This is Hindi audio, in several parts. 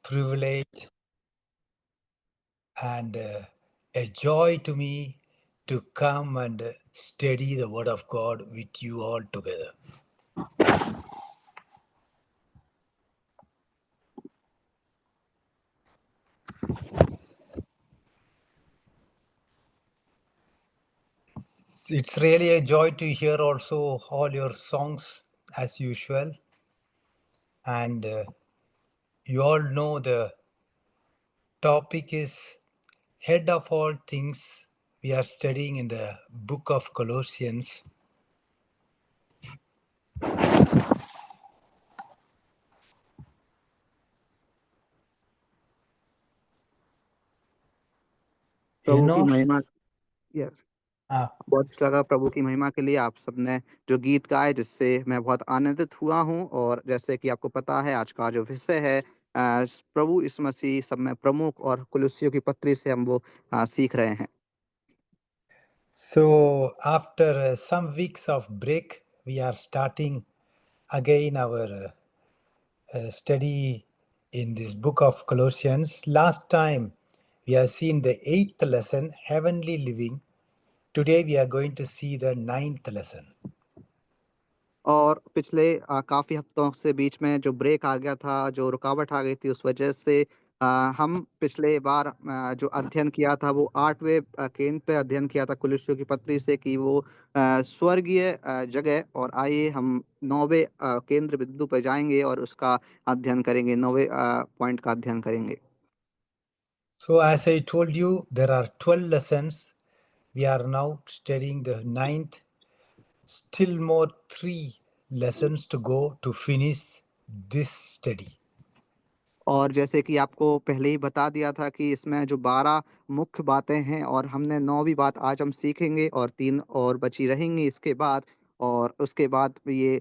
privilege and a joy to me to come and study the Word of God with you all together. It's really a joy to hear also all your songs as usual. And you all know the topic is head of all things. We are studying in the book of Colossians. You प्रभु की know, महिमा। यस, uh, बहुत अच्छा लगा प्रभु की महिमा के लिए आप सबने जो गीत गाए, जिससे मैं बहुत आनंदित हुआ हूँ। और जैसे कि आपको पता है, आज का जो विषय है प्रभु यीशु मसीह सब में प्रमुख, और कुलुस्सियों की पत्री से हम वो सीख रहे हैं। so after some weeks of break, we are starting again our study in this book of Colossians. Last time we have seen the 8th lesson, heavenly living. Today we are going to see the 9th lesson. और पिछले काफ़ी हफ्तों से बीच में जो ब्रेक आ गया था, जो रुकावट आ गई थी, उस वजह से हम पिछले बार जो अध्ययन किया था वो 8वें केंद्र पे अध्ययन किया था कुलुस्सियों की पत्री से, कि वो स्वर्गीय जगह। और आइए हम 9वें केंद्र बिंदु पे जाएंगे और उसका अध्ययन करेंगे, 9वें पॉइंट का अध्ययन करेंगे। So as I told you, there are 12 lessons. We are now studying the 9th. Still more 3 lessons to go to finish this study. और जैसे कि आपको पहले ही बता दिया था कि इसमें जो 12 मुख्य बातें हैं, और हमने 9वीं बात आज हम सीखेंगे, और 3 और बची रहेंगी इसके बाद। और उसके बाद ये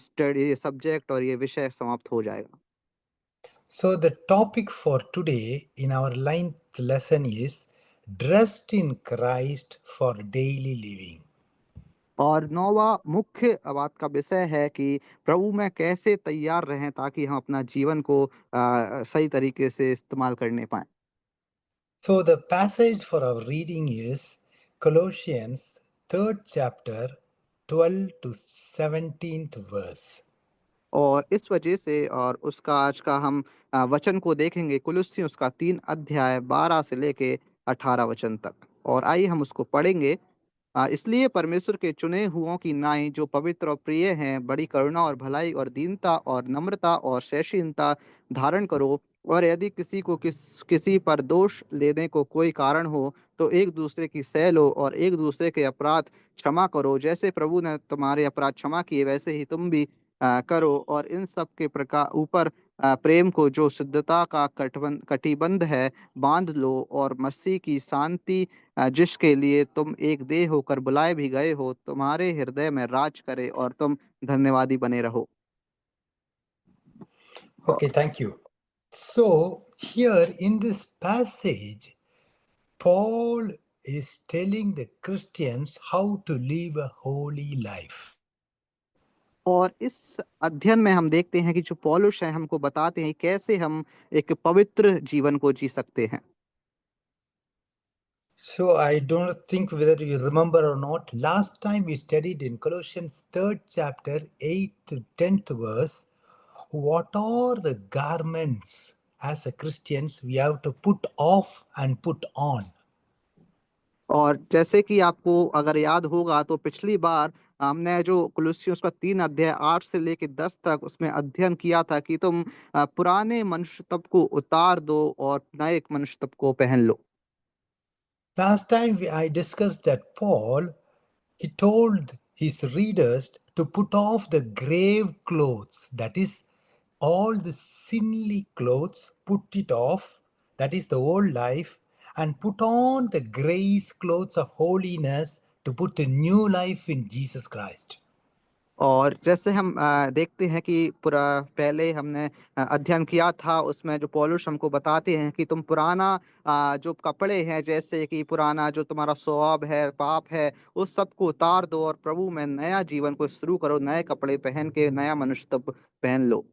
स्टडी सब्जेक्ट और ये विषय समाप्त हो जाएगा। So the topic for today in our 9th lesson is dressed in Christ for daily living. और 9वां मुख्य बात का विषय है कि प्रभु में कैसे तैयार रहें, ताकि हम अपना जीवन को सही तरीके से इस्तेमाल करने पाएं। So the passage for our reading is Colossians 3rd chapter 12 to 17th verse. और इस वजह से और उसका आज का हम वचन को देखेंगे, कुलुस्सी उसका 3 अध्याय 12 से लेके 18 वचन तक। और आइए हम उसको पढ़ेंगे। इसलिए परमेश्वर के चुने हुओं की नाई, जो पवित्र और प्रिय हैं, बड़ी करुणा और भलाई और दीनता और नम्रता और सहनशीलता धारण करो। और यदि किसी को किसी पर दोष लेने को कोई कारण हो, तो एक दूसरे की सह लो और एक दूसरे के अपराध क्षमा करो। जैसे प्रभु ने तुम्हारे अपराध क्षमा किए, वैसे ही तुम भी करो। और इन सब के प्रकार ऊपर प्रेम को, जो शुद्धता का कटिबंध है, बांध लो। और मसीह की शांति, जिसके लिए तुम एक देह होकर बुलाए भी गए हो, तुम्हारे हृदय में राज करे, और तुम धन्यवादी बने रहो। Okay, thank you. So here in this passage, Paul is telling the Christians how to live a holy life. और इस अध्ययन में हम देखते हैं कि जो पौलुस है, हमको बताते हैं कैसे हम एक पवित्र जीवन को जी सकते हैं। So I don't think whether you remember or not, last time we studied in Colossians 3rd chapter 8th to 10th verse, what are the garments as a Christians we have to put off and put on. और जैसे कि आपको अगर याद होगा, तो पिछली बार हमने जो कुलुस्सियों का 3 अध्याय 8 से लेके 10 तक उसमें अध्ययन किया था कि तुम पुराने मनुष्य तब को उतार दो और नए मनुष्य तब को पहन लो। Last time I discussed that Paul, he told his readers to put off the grave clothes, that is, all the sinly clothes, put it off, that is the old life, and put on the grace clothes of holiness to put a new life in Jesus Christ. और जैसे हम देखते हैं कि पूरा पहले हमने अध्ययन किया था, उसमें जो पौलुस हमको बताते हैं कि तुम पुराना जो कपड़े हैं, जैसे कि पुराना जो तुम्हारा स्वभाव है, पाप है, उस सब को उतार दो और प्रभु में नया जीवन को शुरू करो, नए कपड़े पहन के नया मनुष्य तब पहन लो।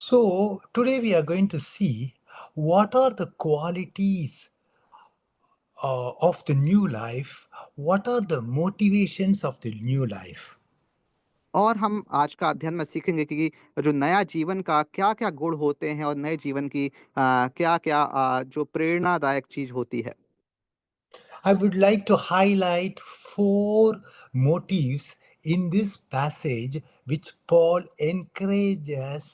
So, today we are going to see what are the qualities of the new life, what are the motivations of the new life. और हम आज का अध्ययन में सीखेंगे कि जो नया जीवन का क्या-क्या गुण होते हैं और नए जीवन की क्या-क्या जो प्रेरणादायक चीज़ होती है। I would like to highlight four motives in this passage which Paul encourages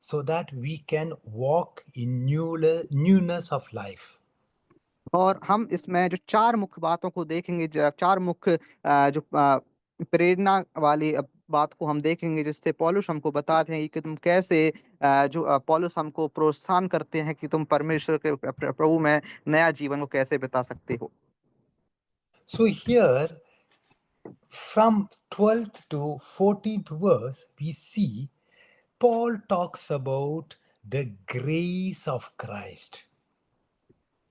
so that we can walk in newness of life. और हम इसमें जो 4 मुख्य बातों को देखेंगे, ज 4 मुख्य जो प्रेरणा वाली बात को हम देखेंगे, जिससे पौलुस हमको बताते हैं कि तुम कैसे पौलुस हमको प्रोत्साहन करते हैं कि तुम परमेश्वर के प्रभु में नया जीवन को कैसे बिता सकते हो। So, here from 12th to 14th verse, we see Paul talks about the grace of Christ.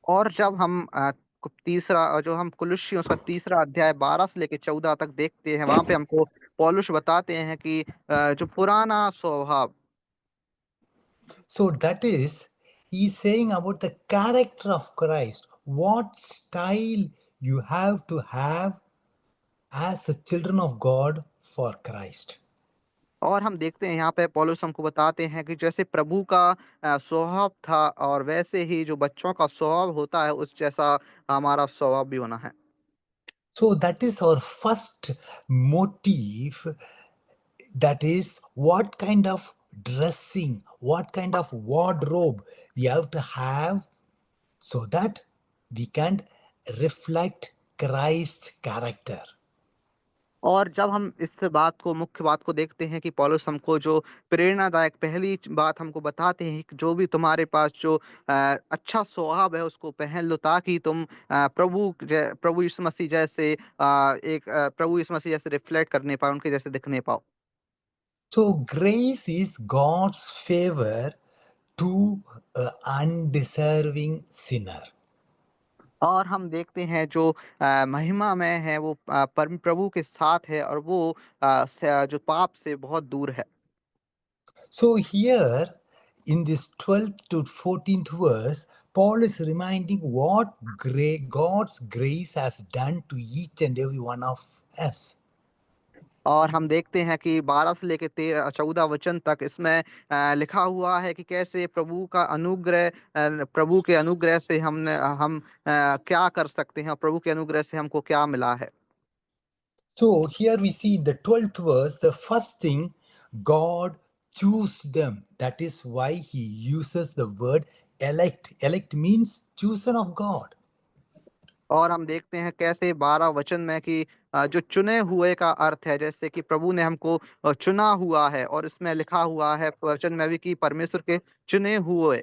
और जब हम जो हम कुलुस्सियों उसका तीसरा अध्याय 12 से लेके 14 तक देखते हैं, वहाँ पे हमको पौलुस बताते हैं कि जो पुराना स्वभाव। So that is, he's saying about the character of Christ, what style you have to have as a children of God for Christ. और हम देखते हैं यहाँ पे पौलुस हमको बताते हैं कि जैसे प्रभु का स्वभाव था, और वैसे ही जो बच्चों का स्वभाव होता है, उस जैसा हमारा स्वभाव भी होना है। So that is our first motive, that is what kind of dressing, what kind of wardrobe we have to have so that we can reflect Christ's character. और जब हम इस बात को मुख्य बात को देखते हैं कि पौलुस हमको जो प्रेरणादायक पहली बात हमको बताते हैं कि जो भी तुम्हारे पास जो अच्छा स्वभाव है उसको पहन लो, ताकि तुम प्रभु यीशु मसीह जैसे प्रभु यीशु मसीह जैसे रिफ्लेक्ट करने पाओ, उनके जैसे दिखने पाओ। So, grace is God's favor to an undeserving sinner. और हम देखते हैं जो महिमा में है वो परम प्रभु के साथ है, और वो जो पाप से बहुत दूर है। So, here in this 12th to 14th verse, Paul is reminding what God's grace has done to each and every one of us. और हम देखते हैं कि 12 से लेके 14 वचन तक इसमें लिखा हुआ है कि कैसे प्रभु के अनुग्रह से हम क्या कर सकते हैं, और प्रभु के अनुग्रह से हमको क्या मिला है। So, here we see in the 12th verse, the first thing, God choose them. That is why he uses the word elect. Elect means chosen of God. और हम देखते हैं कैसे 12 वचन में कि जो चुने हुए का अर्थ है, जैसे कि प्रभु ने हमको चुना हुआ है, और इसमें लिखा हुआ है वचन में भी कि परमेश्वर के चुने हुए।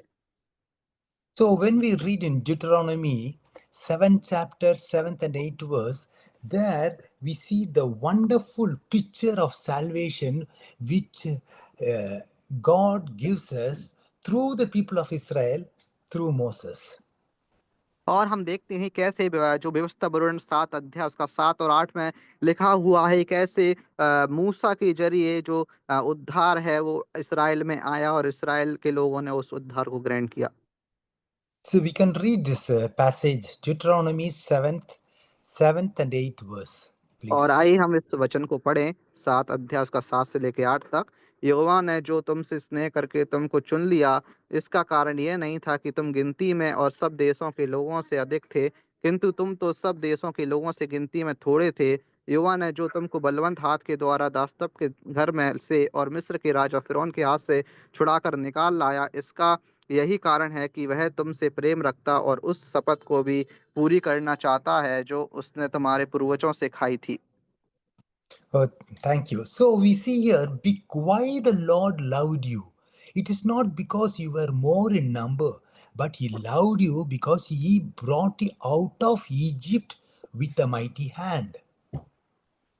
So when we read in Deuteronomy 7 chapter 7th and 8th verse, there we see the wonderful picture of salvation which God gives us through the people of Israel through Moses. और हम देखते हैं कैसे जो व्यवस्था विवरण 7 अध्याय उसका 7 और 8 में लिखा हुआ है, कैसे मूसा के जरिए जो उद्धार है वो इस्राएल में आया, और इस्राएल के लोगों ने उस उद्धार को ग्रहण किया। So we can read this passage, Deuteronomy 7th and 8th verse, और please. आइए हम इस वचन को पढ़ें, 7 अध्याय उसका 7 से लेके 8 तक। यहोवा ने जो तुमसे स्नेह करके तुमको चुन लिया, इसका कारण यह नहीं था कि तुम गिनती में और सब देशों के लोगों से अधिक थे, किंतु तुम तो सब देशों के लोगों से गिनती में थोड़े थे। यहोवा ने जो तुमको बलवन्त हाथ के द्वारा दासत्व के घर में से और मिस्र के राजा फ़िरौन के हाथ से छुड़ाकर निकाल लाया, इसका यही कारण है कि वह तुमसे प्रेम रखता और उस शपथ को भी पूरी करना चाहता है जो उसने तुम्हारे पूर्वजों से खाई थी। Oh, thank you. So we see here why the Lord loved you. It is not because you were more in number, but He loved you because He brought you out of Egypt with a mighty hand.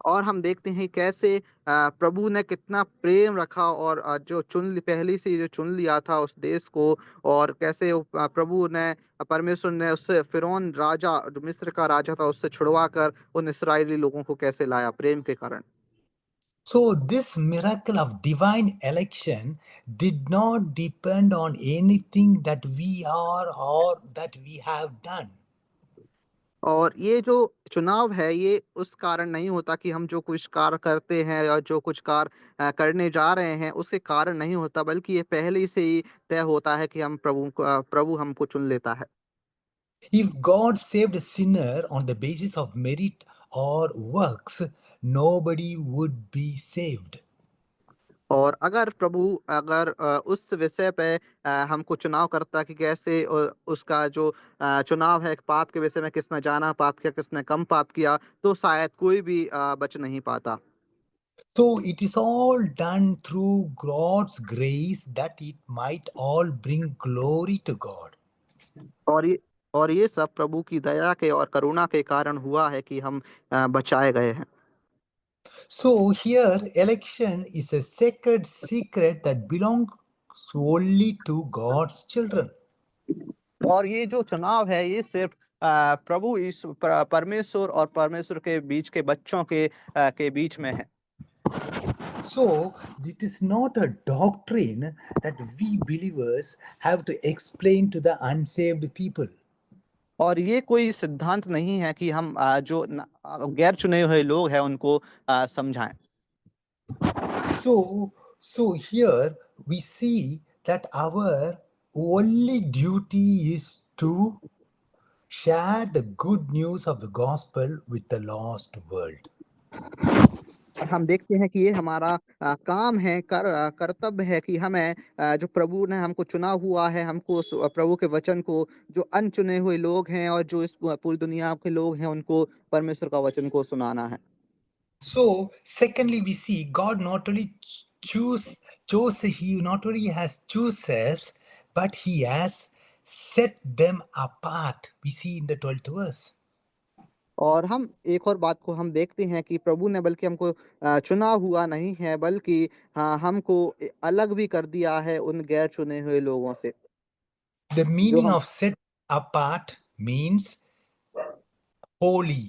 और हम देखते हैं कैसे प्रभु ने कितना प्रेम रखा, और पहले से ही जो चुन लिया था उस देश को, और कैसे प्रभु ने परमेश्वर ने उससे फिरौन राजा जो मिस्र का राजा था उससे छुड़वा कर उन इस्राएली लोगों को कैसे लाया प्रेम के कारण। So, this miracle of divine election did not depend on anything that we are or that we have done. और ये जो चुनाव है, ये उस कारण नहीं होता कि हम जो कुछ कार्य करते हैं या जो कुछ कार्य करने जा रहे हैं, उसके कारण नहीं होता, बल्कि ये पहले से ही तय होता है कि हम प्रभु हमको चुन लेता है। If God saved a sinner on the basis of merit or works, nobody would be saved. और अगर उस विषय पे हमको चुनाव करता कि कैसे उसका जो चुनाव है पाप के विषय में, किसने ज़्यादा पाप किया, किसने कम पाप किया, तो शायद कोई भी बच नहीं पाता। So it is all done through God's grace that it might all bring glory to God. और ये और ये सब प्रभु की दया के और करुणा के कारण हुआ है कि हम बचाए गए हैं। So here, election is a sacred secret that belongs only to God's children. और ये जो चुनाव है, ये सिर्फ प्रभु परमेश्वर और परमेश्वर के बीच के बच्चों के बीच में है। So it is not a doctrine that we believers have to explain to the unsaved people. और ये कोई सिद्धांत नहीं है कि हम गैर चुने हुए लोग हैं उनको समझाएं। So here we see that our only duty is to share the good news of the gospel with the lost world. और हम देखते हैं कि ये हमारा काम है, कर्तव्य है कि हमें जो प्रभु ने हमको चुना हुआ है, हमको प्रभु के वचन को, जो अनचुने हुए लोग हैं और जो इस पूरी दुनिया के लोग हैं, उनको परमेश्वर का वचन को सुनाना है। So, secondly, we see God not only chose, He not only has chooses, but He has set them apart. We see in the 12th verse. और हम एक और बात को हम देखते हैं कि प्रभु ने बल्कि हमको चुना हुआ नहीं है, बल्कि हमको अलग भी कर दिया है उन गैर चुने हुए लोगों से। The जो meaning हम of set apart means holy.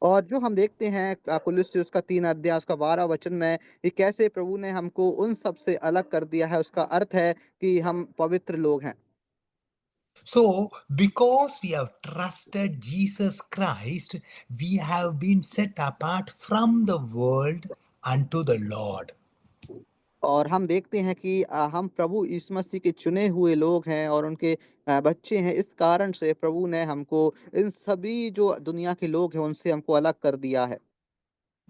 और जो हम देखते हैं कुलुस्सी उसका 3 अध्याय उसका 12 वचन में, कि कैसे प्रभु ने हमको उन सब से अलग कर दिया है। उसका अर्थ है कि हम पवित्र लोग हैं। So, because we have trusted Jesus Christ, we have been set apart from the world unto the Lord. और हम देखते हैं कि हम प्रभु यीशु मसीह के चुने हुए लोग हैं और उनके बच्चे हैं। इस कारण से प्रभु ने हमको इन सभी जो दुनिया के लोग हैं उनसे हमको अलग कर दिया है।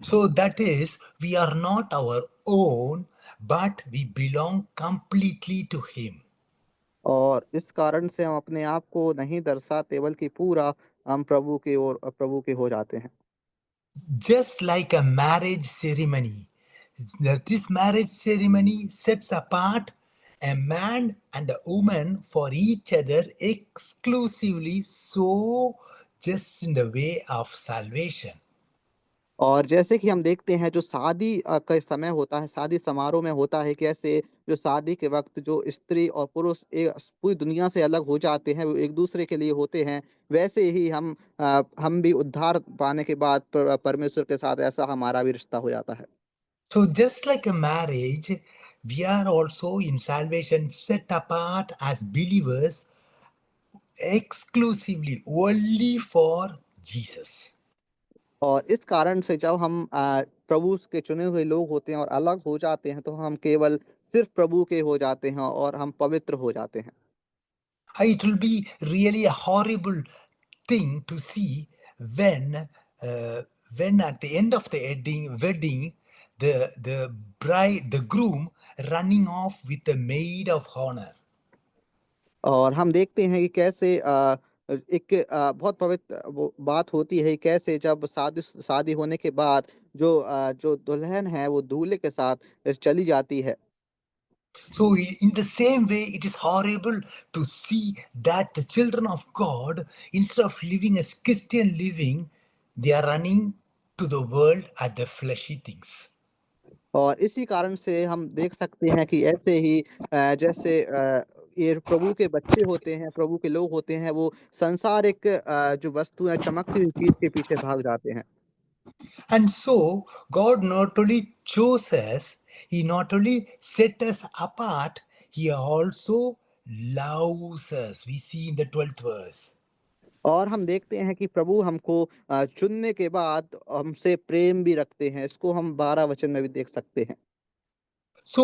So that is, we are not our own, but we belong completely to Him. और इस कारण से हम अपने आप को नहीं दर्शाते, बल्कि पूरा हम प्रभु के हो जाते हैं। Just like a marriage ceremony, that this marriage ceremony sets apart a man and a woman for each other exclusively, so just in the way of salvation. और जैसे कि हम देखते हैं जो शादी का समय होता है, शादी समारोह में होता है, कैसे जो शादी के वक़्त जो स्त्री और पुरुष पूरी दुनिया से अलग हो जाते हैं, वो एक-दूसरे के लिए होते हैं, वैसे ही हम भी उद्धार पाने के बाद परमेश्वर के साथ ऐसा हमारा भी रिश्ता हो जाता है। So, just like a marriage, we are also in salvation set apart as believers exclusively only for Jesus. और इस कारण से जब हम प्रभु के चुने हुए लोग होते हैं और अलग हो जाते हैं, तो हम केवल सिर्फ़ प्रभु के हो जाते हैं और हम पवित्र हो जाते हैं। It will be really a horrible thing to see when, uh, when at the end of the wedding, the bride, the groom, running off with the maid of honor. और हम देखते हैं कि कैसे एक बहुत पवित्र वो बात होती है, कैसे जब शादी होने के बाद जो दुल्हन है वो दूल्हे के साथ चली जाती है। So, in the same way, it is horrible to see that the children of God, instead of living as Christian living, they are running to the world at the fleshy things. और इसी कारण से हम देख सकते हैं कि ऐसे ही जैसे ये प्रभु के बच्चे होते हैं, प्रभु के लोग होते हैं, वो सांसारिक जो वस्तु है, चमकती हुई चीज़ के पीछे भाग जाते हैं। And so, God not only chose us, He not only set us apart, He also loves us. We see in the 12th verse. और हम देखते हैं कि प्रभु हमको चुनने के बाद हमसे प्रेम भी रखते हैं। इसको हम 12 वचन में भी देख सकते हैं। So,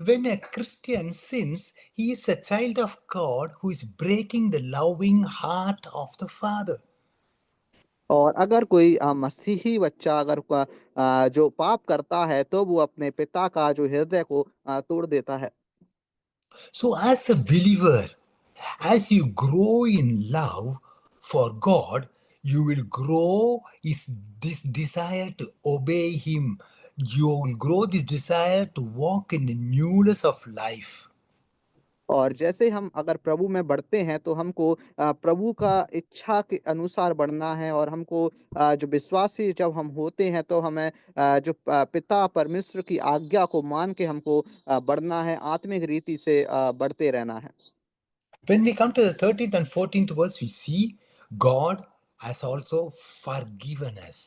when a Christian sins, he is a child of God who is breaking the loving heart of the Father. और अगर कोई मसीही बच्चा अगर जो पाप करता है तो वो अपने पिता का जो हृदय को तोड़ देता है। So, as a believer, as you grow in love for God, you will grow this desire to obey Him. You will grow this desire to walk in the newness of life. और जैसे हम अगर प्रभु में बढ़ते हैं तो हमको प्रभु का इच्छा के अनुसार बढ़ना है और हमको जो विश्वासी जब हम होते हैं तो हमें जो पिता परमेश्वर की आज्ञा को मान के हमको बढ़ना है, आत्मिक रीति से बढ़ते रहना है। When we come to the 13th and 14th verse, we see God has also forgiven us.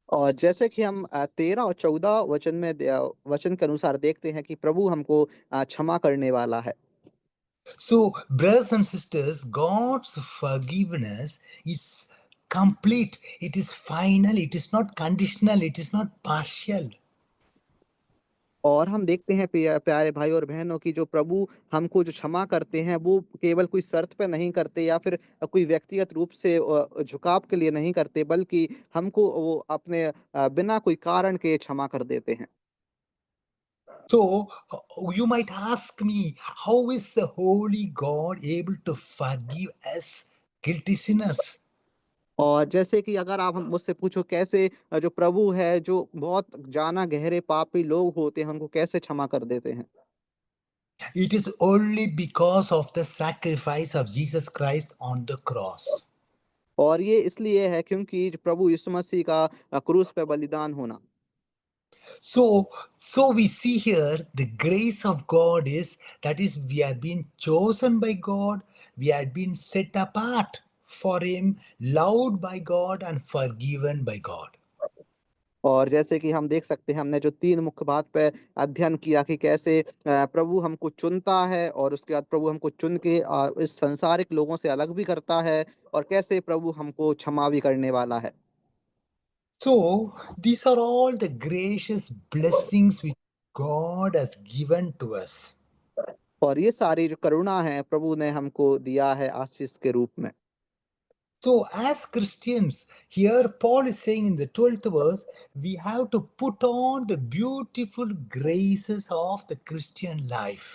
और जैसे कि हम 13 और 14 वचन में वचन के अनुसार देखते हैं कि प्रभु हमको क्षमा करने वाला है। So, brothers and sisters, God's forgiveness is complete, it is final, it is not conditional, it is not partial. और हम देखते हैं प्यारे भाई और बहनों की जो प्रभु हमको जो क्षमा करते हैं वो केवल कोई शर्त पे नहीं करते या फिर कोई व्यक्तिगत रूप से झुकाव के लिए नहीं करते, बल्कि हमको वो अपने बिना कोई कारण के क्षमा कर देते हैं। So, you might ask me, how is the Holy God able to forgive us guilty sinners? और जैसे कि अगर आप हम मुझसे पूछो कैसे जो प्रभु है जो बहुत जाना गहरे पापी लोग होते हैं हमको कैसे क्षमा कर देते हैं। It is only because of the sacrifice of Jesus Christ on the cross. और ये इसलिए है क्योंकि जो प्रभु यीशु मसीह का क्रूस पे बलिदान होना। So we see here the grace of God is that is we have been chosen by God, we have been set apart for Him, loved by God, and forgiven by God. और जैसे कि हम देख सकते हैं हमने जो 3 मुख्य बात पे अध्ययन किया कि कैसे प्रभु हमको चुनता है और उसके बाद प्रभु हमको चुन के इस संसारिक लोगों से अलग भी करता है और कैसे प्रभु हमको क्षमा भी करने वाला है। So these are all the gracious blessings which God has given to us. और ये सारी जो करुणा है प्रभु ने हमको दिया है आशीष के रूप में। So, as Christians, here Paul is saying in the 12th verse, we have to put on the beautiful graces of the Christian life.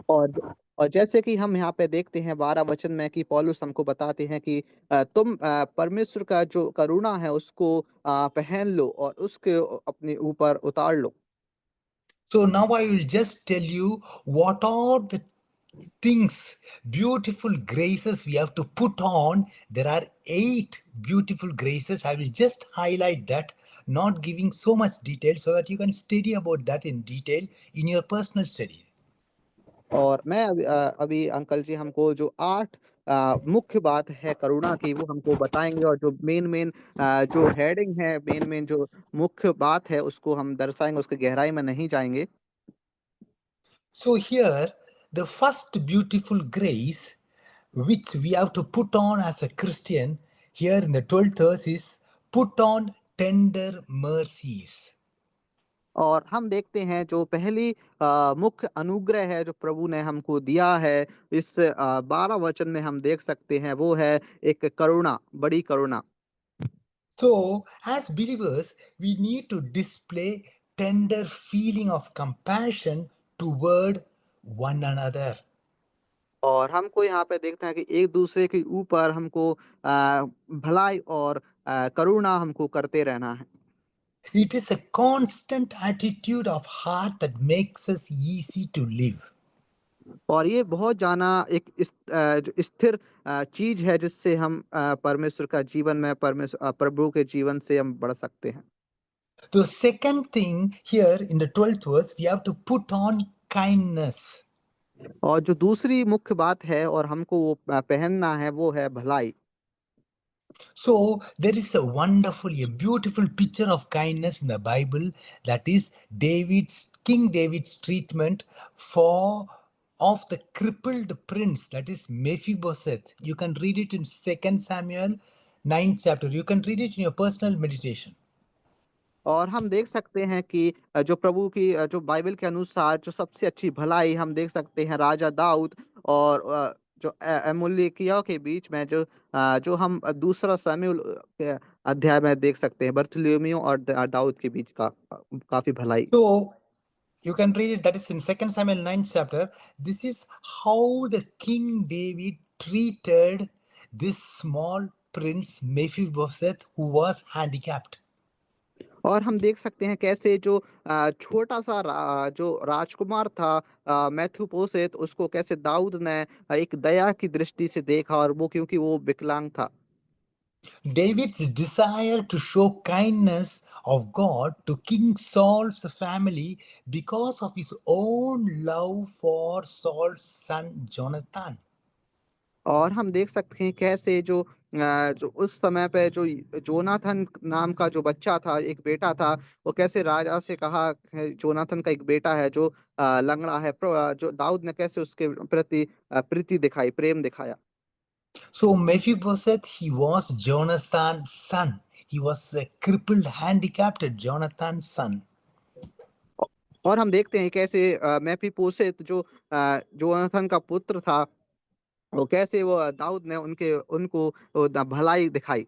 और और जैसे कि हम यहाँ पे देखते हैं 12 वचन में कि पौलुस हमको बताते हैं कि तुम परमेश्वर का जो करुणा है उसको पहन लो और उसके अपने ऊपर उतार लो। So, now I will just tell you what are the things, beautiful graces we have to put on. There are 8 beautiful graces. I will just highlight that, not giving so much detail so that you can study about that in detail in your personal study. और मैं अभी अंकल जी हमको जो 8 मुख्य बात है करुणा की वो हमको बताएँगे और जो मेन जो हेडिंग है, मेन जो मुख्य बात है उसको हम दर्शाएँगे, उसकी गहराई में नहीं जाएँगे। So, here, the first beautiful grace which we have to put on as a Christian here in the 12th verse is put on tender mercies. और हम देखते हैं जो पहली मुख्य अनुग्रह है जो प्रभु ने हमको दिया है, इस 12 वचन में हम देख सकते हैं वो है एक करुणा, बड़ी करुणा। So, as believers, we need to display tender feeling of compassion toward one another. और हमको यहाँ पे देखते हैं कि एक-दूसरे के ऊपर हमको भलाई और करुणा हमको करते रहना है। It is a constant attitude of heart that makes us easy to live. और ये बहुत जाना एक जो स्थिर चीज़ है जिससे हम परमेश्वर का जीवन में प्रभु के जीवन से हम बढ़ सकते हैं। The second thing here in the 12th verse, we have to put on kindness. और जो दूसरी मुख्य बात है और हमको वो पहनना है वो है भलाई। So there is a wonderful, a beautiful picture of kindness in the Bible, that is King David's treatment for of the crippled prince, that is Mephibosheth. You can read it in Second Samuel 9th chapter. You can read it in your personal meditation. और हम देख सकते हैं कि जो प्रभु की जो बाइबल के अनुसार जो सबसे अच्छी भलाई हम देख सकते हैं राजा दाऊद और जो अमूल्यकियों के बीच में जो हम दूसरा शमूएल के अध्याय में देख सकते हैं बर्थुलेमियों और दाऊद के बीच का काफी भलाई। So you can read it, that is in Second Samuel 9th chapter. This is how the King David treated this small prince Mephibosheth who was handicapped. और हम देख सकते हैं कैसे जो छोटा सा जो राजकुमार था मैथुपोसेत उसको कैसे दाऊद ने एक दया की दृष्टि से देखा और वो क्योंकि वो विकलांग था। David's desire to show kindness of God to King Saul's family because of his own love for Saul's son Jonathan. और हम देख सकते हैं कैसे जो उस समय पे जो जोनाथन नाम का जो बच्चा था एक बेटा था वो कैसे राजा से कहा है जोनाथन का एक बेटा है जो लंगड़ा है जो दाऊद ने कैसे उसके प्रति प्रीति दिखाई प्रेम दिखाया। So Mephibosheth, he was Jonathan's son. He was a crippled, handicapped Jonathan's son. और हम देखते हैं कैसे मेफीबोशेत जो जोनाथन का पुत्र था वो कैसे वो दाऊद ने उनके उनको भलाई दिखाई।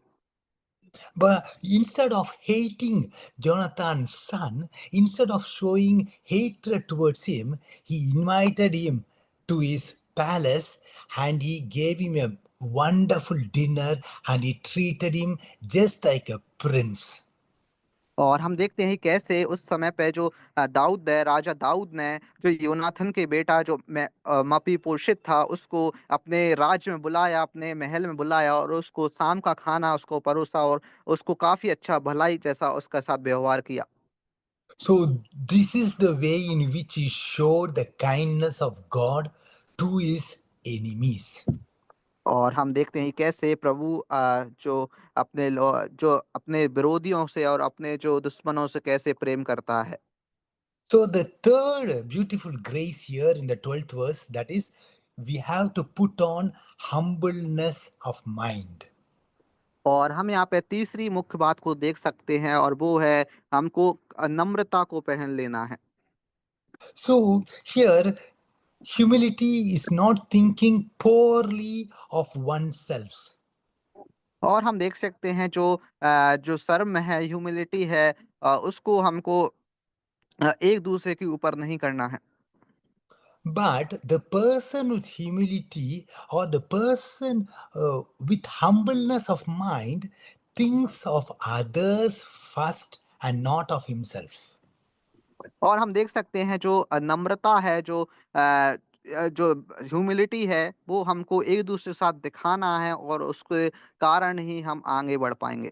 But instead of hating Jonathan's son, instead of showing hatred towards him, he invited him to his palace and he gave him a wonderful dinner and he treated him just like a prince. और हम देखते हैं कैसे उस समय पे जो दाऊद है राजा दाऊद ने जो योनाथन के बेटा जो मपी पोषित था उसको अपने राज्य में बुलाया अपने महल में बुलाया और उसको शाम का खाना उसको परोसा और उसको काफी अच्छा भलाई जैसा उसका साथ व्यवहार किया। So, this is the way in which he showed the kindness of God to his enemies. और हम देखते हैं कैसे प्रभु जो अपने विरोधियों से और अपने जो दुश्मनों से कैसे प्रेम करता है। So, the third beautiful grace here in the 12th verse, that is, we have to put on humbleness of mind. और हम यहाँ पे तीसरी मुख्य बात को देख सकते हैं और वो है हमको नम्रता को पहन लेना है। So, here, humility is not thinking poorly of oneself. और हम देख सकते हैं जो शर्म है ह्यूमिलिटी है उसको हमको एक दूसरे के ऊपर नहीं करना है। But the person with humility or the person with humbleness of mind thinks of others first and not of himself. और हम देख सकते हैं जो नम्रता है जो ह्यूमिलिटी है वो हमको एक दूसरे के साथ दिखाना है और उसके कारण ही हम आगे बढ़ पाएंगे।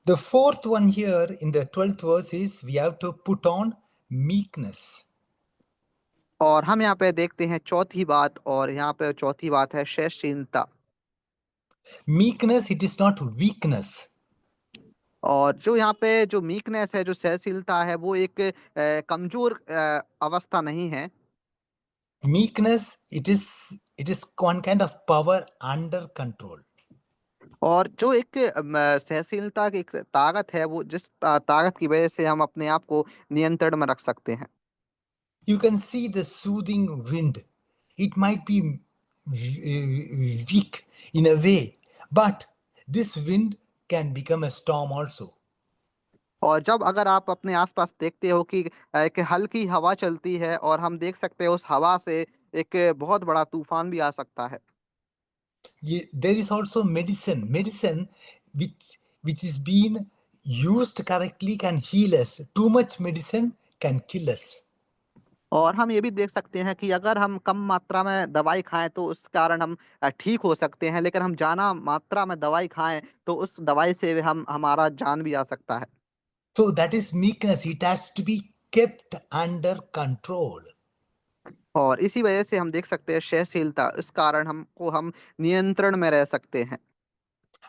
The fourth one here in the 12th verse is we have to put on meekness. और हम यहाँ पे देखते हैं चौथी बात और यहाँ पे चौथी बात है सहनशीलता। Meekness, it is not weakness. और जो यहाँ पे जो मीकनेस है जो सहनशीलता है वो एक कमजोर अवस्था नहीं है। Meekness, it is one kind of power under control. और जो एक सहनशीलता की एक ताकत है वो जिस ताकत की वजह से हम अपने आप को नियंत्रण में रख सकते हैं। You can see the soothing wind. It might be weak in a way, but this wind can become a storm also. और जब अगर आप अपने आसपास देखते हो कि एक हल्की हवा चलती है और हम देख सकते हैं उस हवा से एक बहुत बड़ा तूफान भी आ सकता है। There is also medicine which is being used correctly can heal us. Too much medicine can kill us. और हम ये भी देख सकते हैं कि अगर हम कम मात्रा में दवाई खाएं तो उस कारण हम ठीक हो सकते हैं लेकिन हम ज्यादा मात्रा में दवाई खाएं तो उस दवाई से हम हमारा जान भी आ सकता है। So that is meekness. It has to be kept under control. और इसी वजह से हम देख सकते हैं सहनशीलता इस कारण हम नियंत्रण में रह सकते हैं।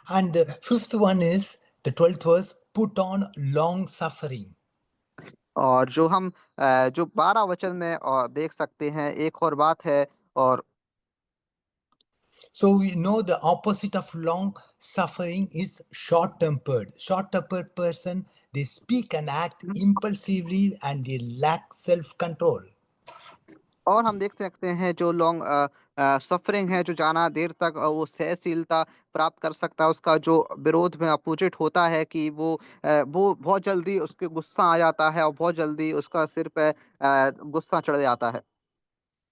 And the fifth one is the 12th verse, put on long suffering. और जो 12 वचन में देख सकते हैं, एक और बात है। और So we know the opposite of long suffering is short tempered. Short tempered person, they speak and act impulsively and they lack self control. हम देख सकते हैं जो लॉन्ग सफरिंग है, जो जाना देर तक वो सहनशीलता प्राप्त कर सकता है, उसका जो विरोध में अपोजिट होता है कि वो बहुत जल्दी उसके गुस्सा आ जाता है और बहुत जल्दी उसका सिर पे गुस्सा चढ़ जाता है।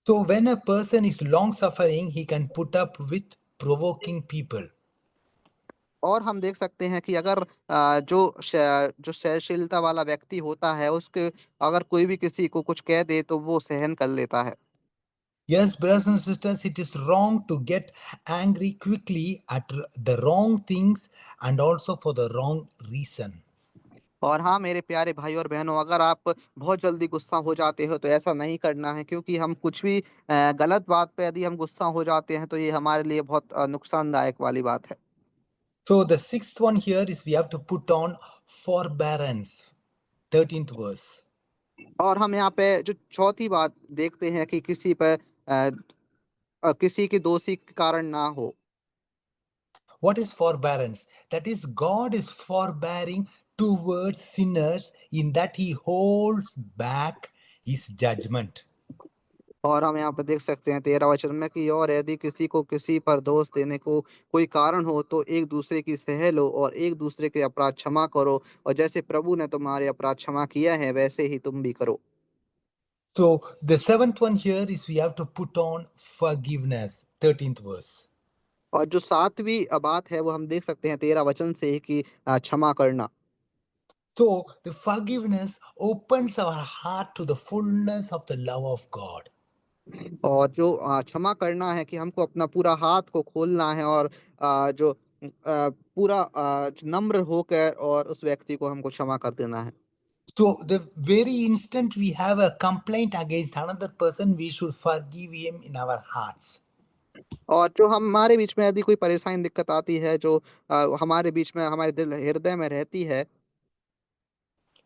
So when a person is long suffering, he can put up with provoking people. और हम देख सकते हैं कि अगर जो सहनशीलता वाला व्यक्ति होता है, उसके अगर कोई भी किसी को कुछ कह दे तो वो सहन कर लेता है। Yes, brothers and sisters, it is wrong to get angry quickly at the wrong things and also for the wrong reason. और हाँ, मेरे प्यारे भाई और बहनों, अगर आप बहुत जल्दी गुस्सा हो जाते हो तो ऐसा नहीं करना है, क्योंकि हम कुछ भी गलत बात पे यदि हम गुस्सा हो जाते हैं तो ये हमारे लिए बहुत नुकसानदायक वाली बात है। So the sixth one here is we have to put on forbearance. 13th verse. और हम यहाँ पे जो चौथी बात देखते हैं कि किसी की दोषी के कारण ना हो। What is forbearance? That is, God is forbearing towards sinners in that He holds back His judgment. और हम यहाँ पे देख सकते हैं 13 वचन में कि और यदि किसी को किसी पर दोष देने को कोई कारण हो तो एक दूसरे की सह लो और एक दूसरे के अपराध क्षमा करो, और जैसे प्रभु ने तुम्हारे अपराध क्षमा किया है वैसे ही तुम भी करो। So the seventh one here is we have to put on forgiveness. 13th verse. और जो सातवीं बात है वो हम देख सकते हैं 13 वचन से ही कि क्षमा करना। So the forgiveness opens our heart to the fullness of the love of God. और जो क्षमा करना है कि हमको अपना पूरा हाथ को खोलना है और जो पूरा नम्र होकर और उस व्यक्ति को हमको क्षमा कर देना है। So the very instant we have a complaint against another person, we should forgive him in our hearts. और जो हमारे बीच में यदि कोई परेशानी दिक्कत आती है, जो हमारे बीच में हमारे दिल हृदय में रहती है,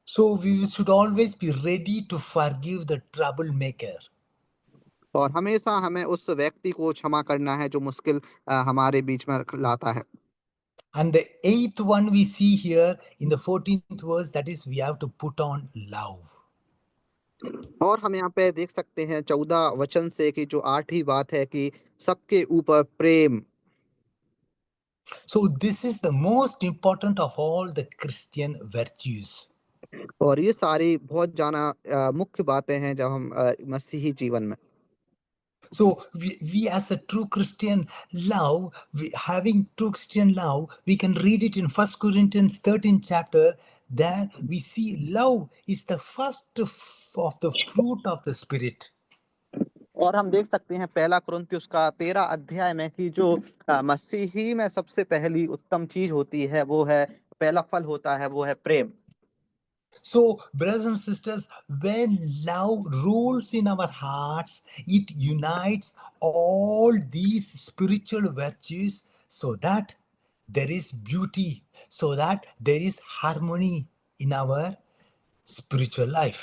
So we should always be ready to forgive the troublemaker. और हमेशा हमें उस व्यक्ति को क्षमा करना है जो मुश्किल हमारे बीच में लाता है। And the eighth one we see here in the 14th verse, that is, we have to put on love. और हम यहाँ पे देख सकते हैं 14 वचन से कि जो 8वीं बात है कि सबके ऊपर प्रेम। So this is the most important of all the Christian virtues. और ये सारी बहुत जाना मुख्य बातें हैं जब हम मसीही जीवन में। So we as a true Christian love, having true Christian love, we can read it in 1 Corinthians 13 chapter. There we see love is the first of the fruit of the Spirit. और हम देख सकते हैं पहला कुरिन्थियुस का 13 अध्याय में कि जो मसीही में सबसे पहली उत्तम चीज होती है वो है, पहला फल होता है वो है प्रेम। So, brothers and sisters, when love rules in our hearts, it unites all these spiritual virtues so that there is beauty, so that there is harmony in our spiritual life.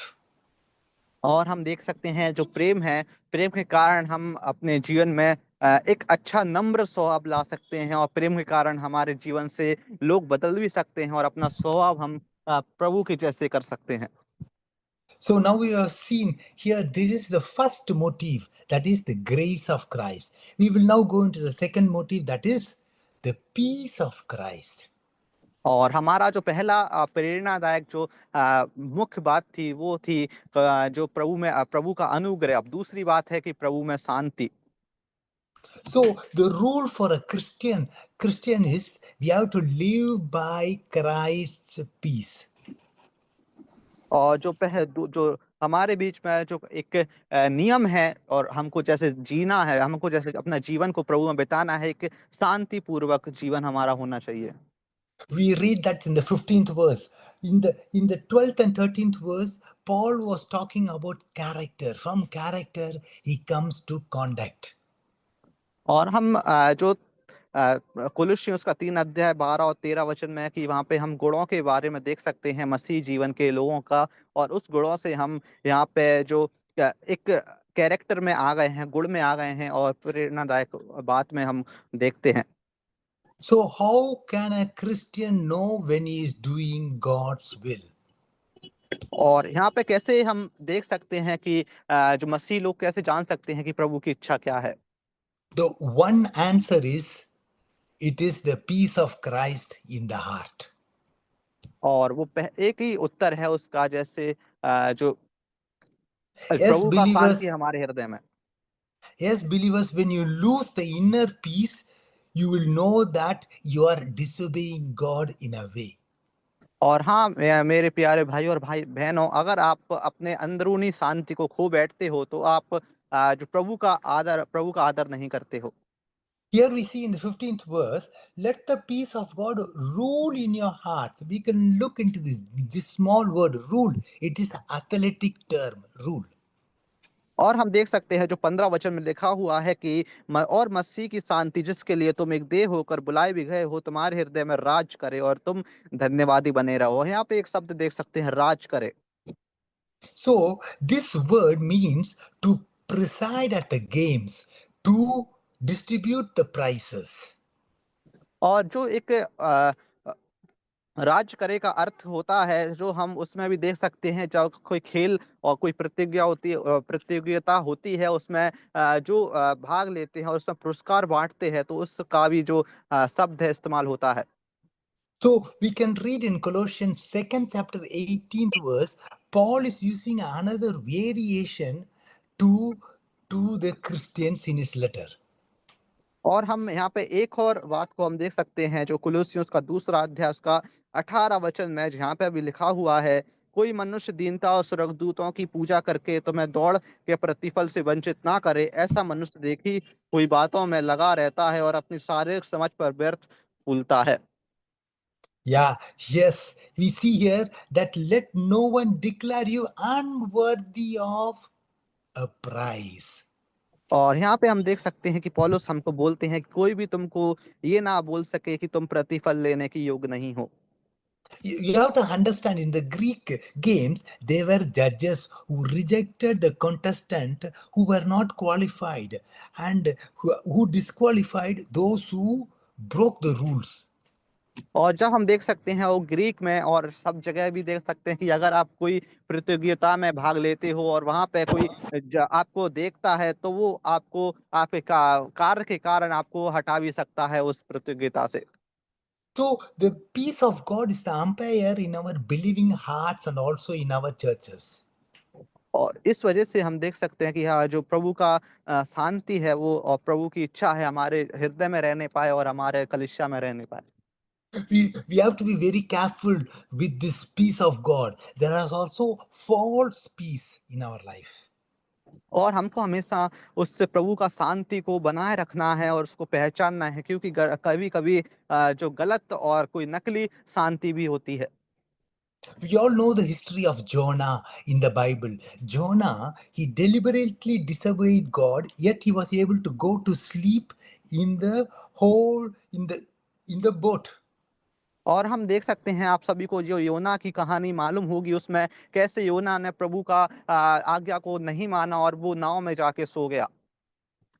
और हम देख सकते हैं जो प्रेम है, प्रेम के कारण हम अपने जीवन में एक अच्छा नम्र स्वभाव ला सकते हैं, और प्रेम के कारण हमारे जीवन से लोग बदल भी सकते हैं और अपना स्वभाव हम प्रभु के जैसे कर सकते हैं। So now we have seen here this is the first motive, that is the grace of Christ. We will now go into the second motive, that is the peace of Christ. और हमारा जो पहला प्रेरणादायक जो मुख्य बात थी वो थी जो प्रभु का अनुग्रह। अब दूसरी बात है कि प्रभु में शांति। So the rule for a Christian is we have to live by Christ's peace. और जो हमारे बीच में जो एक नियम है और हमको जैसे जीना है, हमको जैसे अपना जीवन को प्रभु में बिताना है, एक शांति पूर्वक जीवन हमारा होना चाहिए। We read that in the 15th verse. In the 12th and 13th verse, Paul was talking about character. From character, he comes to conduct. और हम जो कुलुस्सियों उसका 3 अध्याय 12 और 13 वचन में है कि वहाँ पे हम गुणों के बारे में देख सकते हैं मसीह जीवन के लोगों का, और उस गुणों से हम यहाँ पे जो एक कैरेक्टर में आ गए हैं, गुण में आ गए हैं, और प्रेरणादायक बात में हम देखते हैं। So, how can a Christian know when he is doing God's will? और यहाँ पे कैसे हम देख सकते हैं कि जो मसीह लोग कैसे जान सकते हैं कि प्रभु की इच्छा क्या है? The one answer is it is the peace of Christ in the heart. और वो एक ही उत्तर है उसका, जैसे जो Yes, प्रभु का शांति believers, हमारे हृदय में। yes, believers, when you lose the inner peace, you will know that you are disobeying God in a way. और हाँ, मेरे प्यारे भाई और भाई बहनों, अगर आप अपने अंदरूनी शांति को खो बैठते हो तो आप जो प्रभु का आदर नहीं करते हो। Here we see in the 15th verse, let the peace of God rule in your hearts. We can look into this small word, rule. It is an athletic term, rule. और हम देख सकते हैं जो 15 वचन में लिखा हुआ है कि और मसीह की शांति जिसके लिए तुम एक देह होकर बुलाए भी गए हो तुम्हारे हृदय में राज करे और तुम धन्यवादी बने रहो। यहाँ पे एक शब्द देख सकते हैं, राज करे। So, this word means to preside at the games, to distribute the prizes. और जो एक राज करे का अर्थ होता है, जो हम उसमें भी देख सकते हैं जब कोई खेल और कोई प्रतियोगिता होती है, उसमें जो भाग लेते हैं और उसमें पुरस्कार बांटते हैं, तो उसका भी जो शब्द है इस्तेमाल होता है। So, we can read in Colossians 2nd chapter 18th verse, Paul is using another variation to, to the Christians in his letter. और हम यहाँ पे एक और बात को हम देख सकते हैं, जो कुलुस्सियों का 2 अध्याय उसका 18 वचन में, जहाँ पे अभी लिखा हुआ है, कोई मनुष्य दीनता और स्वर्गदूतों की पूजा करके तुम्हें दौड़ के प्रतिफल से वंचित ना करे, ऐसा मनुष्य देखी हुई बातों में लगा रहता है और अपनी शारीरिक समझ पर व्यर्थ फूलता है। Yeah, yes, we see here that let no one declare you unworthy of a prize. और यहाँ पे हम देख सकते हैं कि पौलुस हमको बोलते हैं कि कोई भी तुमको ये ना बोल सके कि तुम प्रतिफल लेने की योग्य नहीं हो। You have to understand in the Greek games, they were judges who rejected the contestant who were not qualified and who disqualified those who broke the rules. और जब हम देख सकते हैं वो ग्रीक में और सब जगह भी देख सकते हैं कि अगर आप कोई प्रतियोगिता में भाग लेते हो और वहां पे कोई आपको देखता है, तो वो आपको आपके कार्य के कारण आपको हटा भी सकता है उस प्रतियोगिता से। So, the peace of God is the umpire in our believing hearts and also in our churches. और इस वजह से हम देख सकते हैं कि हाँ, जो प्रभु का शांति है वो, और प्रभु की इच्छा है हमारे हृदय में रहने पाए और हमारे कलिसिया में रहने पाए। We have to be very careful with this peace of God. There is also false peace in our life. और हमको हमेशा उस प्रभु का शांति को बनाए रखना है और उसको पहचानना है, क्योंकि कभी कभी जो गलत और कोई नकली शांति भी होती है। We all know the history of Jonah in the Bible. Jonah, he deliberately disobeyed God, yet he was able to go to sleep in the hole in the boat. और हम देख सकते हैं, आप सभी को जो योना की कहानी मालूम होगी, उसमें कैसे योना ने प्रभु का आज्ञा को नहीं माना और वो नाव में जाके सो गया।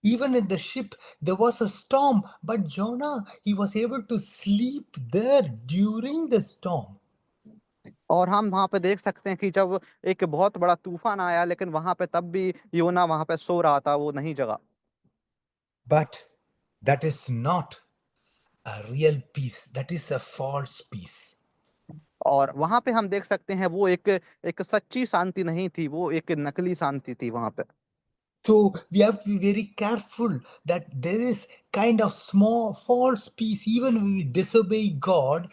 Even in the ship, there was a storm, but Jonah, he was able to sleep there during the storm. और हम वहां पे देख सकते हैं कि जब एक बहुत बड़ा तूफान आया, लेकिन वहां पे तब भी योना वहां पे सो रहा था, वो नहीं जगा। But that is not a real peace, that is a false peace. और वहां पे हम देख सकते हैं वो एक सच्ची शांति नहीं थी, वो एक नकली शांति थी वहां पे। So we have to be very careful that there is kind of small false peace, even when we disobey God,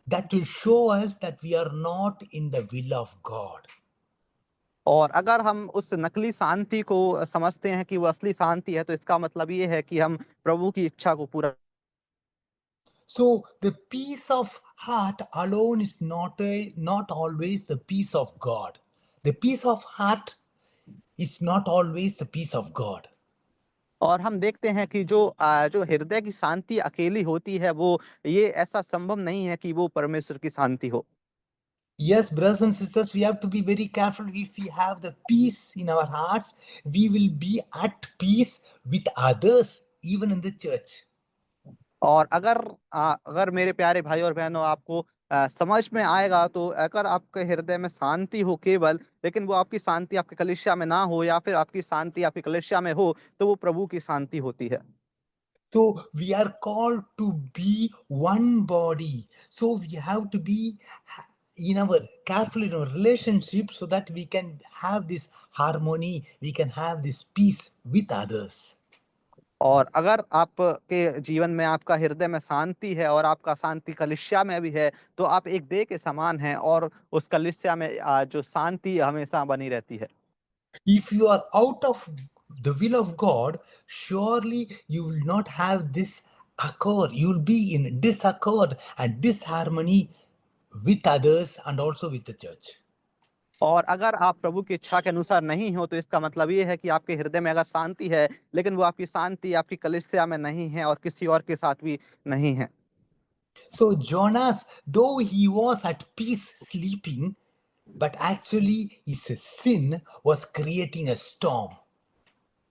that will show us that we are not in the will of God. और अगर हम उस नकली शांति को समझते हैं कि वो असली शांति है, तो इसका मतलब ये है कि हम प्रभु की इच्छा को पूरा। So the peace of heart alone is not always the peace of God. The peace of heart is not always the peace of God. और हम देखते हैं कि जो हृदय की शांति अकेली होती है, वो ये ऐसा संभव नहीं है कि वो परमेश्वर की शांति हो। Yes, brothers and sisters, we have to be very careful. If we have the peace in our hearts, we will be at peace with others, even in the church. और अगर मेरे प्यारे भाई और बहनों, आपको समझ में आएगा, तो अगर आपके हृदय में शांति हो केवल, लेकिन वो आपकी शांति आपकी कलीसिया में ना हो, या फिर आपकी शांति आपकी कलीसिया में हो, तो वो प्रभु की शांति होती है। So we are called to be one body. So we have to be in our careful in our relationship so that we can have this harmony, we can have this peace with others. और अगर आपके जीवन में आपका हृदय में शांति है और आपका शांति कलीसिया में भी है, तो आप एक देह के समान हैं, और उस कलीसिया में जो शांति हमेशा बनी रहती है। If you are out of the will of God, surely you will not have this accord. You will be in disaccord and disharmony with others and also with the church. और अगर आप प्रभु की इच्छा के अनुसार नहीं हो, तो इसका मतलब ये है कि आपके हृदय में अगर शांति है, लेकिन वो आपकी शांति आपकी कलीसिया में नहीं है और किसी और के साथ भी नहीं है। So Jonas, though he was at peace sleeping, but actually his sin was creating a storm.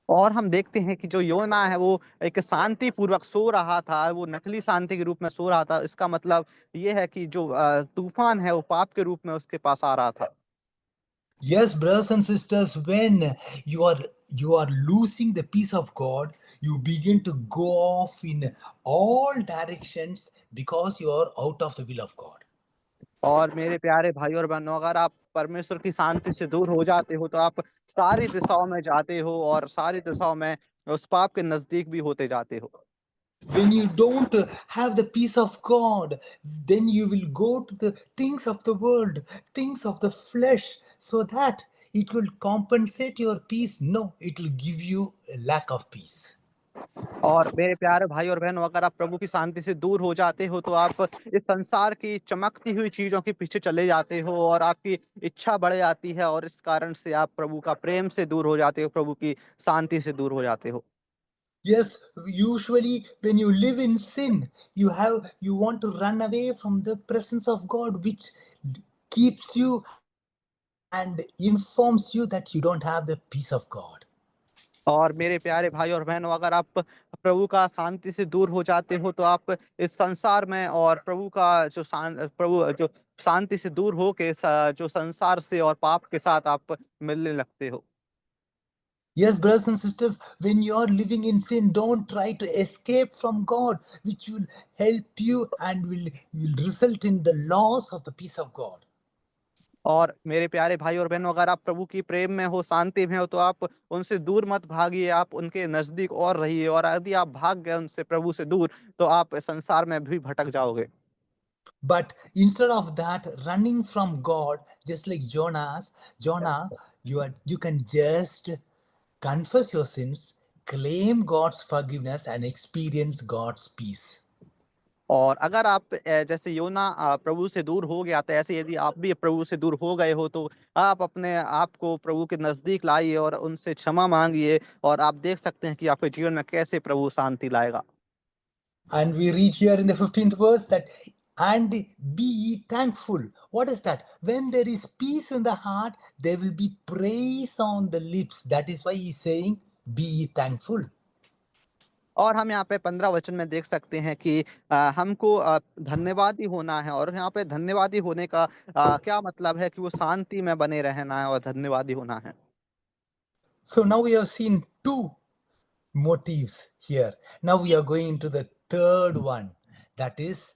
और हम देखते हैं कि जो योना है, वो एक शांति पूर्वक सो रहा था, वो नकली शांति के रूप में सो रहा था। इसका मतलब ये है कि जो तूफान है, वो पाप के रूप में उसके पास आ रहा था। Yes, brothers and sisters, when you are losing the peace of God, you begin to go off in all directions because you are out of the will of God. और मेरे प्यारे भाई और बहनों, अगर आप परमेश्वर की शांति से दूर हो जाते हो, तो आप सारी दिशाओं में जाते हो, और सारी दिशाओं में उस पाप के नजदीक भी होते जाते हो। When you don't have the peace of God, then you will go to the things of the world, things of the flesh, so that it will compensate your peace. No, it will give you a lack of peace. और मेरे प्यारे भाई और बहनों, अगर आप प्रभु की शांति से दूर हो जाते हो, तो आप इस संसार की चमकती हुई चीजों के पीछे चले जाते हो, और आपकी इच्छा बढ़ जाती है, और इस कारण से आप प्रभु का प्रेम से दूर हो जाते हो, प्रभु की शांति से दूर हो जाते हो। Yes, usually when you live in sin, you want to run away from the presence of God, which keeps you and informs you that you don't have the peace of God. और मेरे प्यारे भाई और बहनों, अगर आप प्रभु का शांति से दूर हो जाते हो, तो आप इस संसार में और प्रभु जो शांति से दूर हो के जो संसार से और पाप के साथ आप मिलने लगते हो। Yes, brothers and sisters, when you are living in sin, don't try to escape from God, which will help you and will result in the loss of the peace of God. और मेरे प्यारे भाई और बहनों, अगर आप प्रभु की प्रेम में हो, शांति में हो, तो आप उनसे दूर मत भागिए, आप उनके नजदीक और रहिए। और यदि आप भाग गए उनसे, प्रभु से दूर, तो आप संसार में भी भटक जाओगे। But instead of that, running from God, just like Jonah, you can just confess your sins, claim God's forgiveness, and experience God's peace. और अगर आप जैसे योना प्रभु से दूर हो गया था, ऐसे यदि आप भी प्रभु से दूर हो गए हो, तो आप अपने आप को प्रभु के नजदीक लाइए और उनसे क्षमा मांगिए, और आप देख सकते हैं कि आपके जीवन में कैसे प्रभु शांति लाएगा। And we read here in the 15th verse that, and be ye thankful. What is that? When there is peace in the heart, there will be praise on the lips. That is why he's saying, be ye thankful. और हम यहाँ पे 15 वचन में देख सकते हैं कि हमको धन्यवादी होना है। और यहाँ पे धन्यवादी होने का क्या मतलब है, कि वो शांति में बने रहना है और धन्यवादी होना है। So now we have seen two motives here. Now we are going to the third one. That is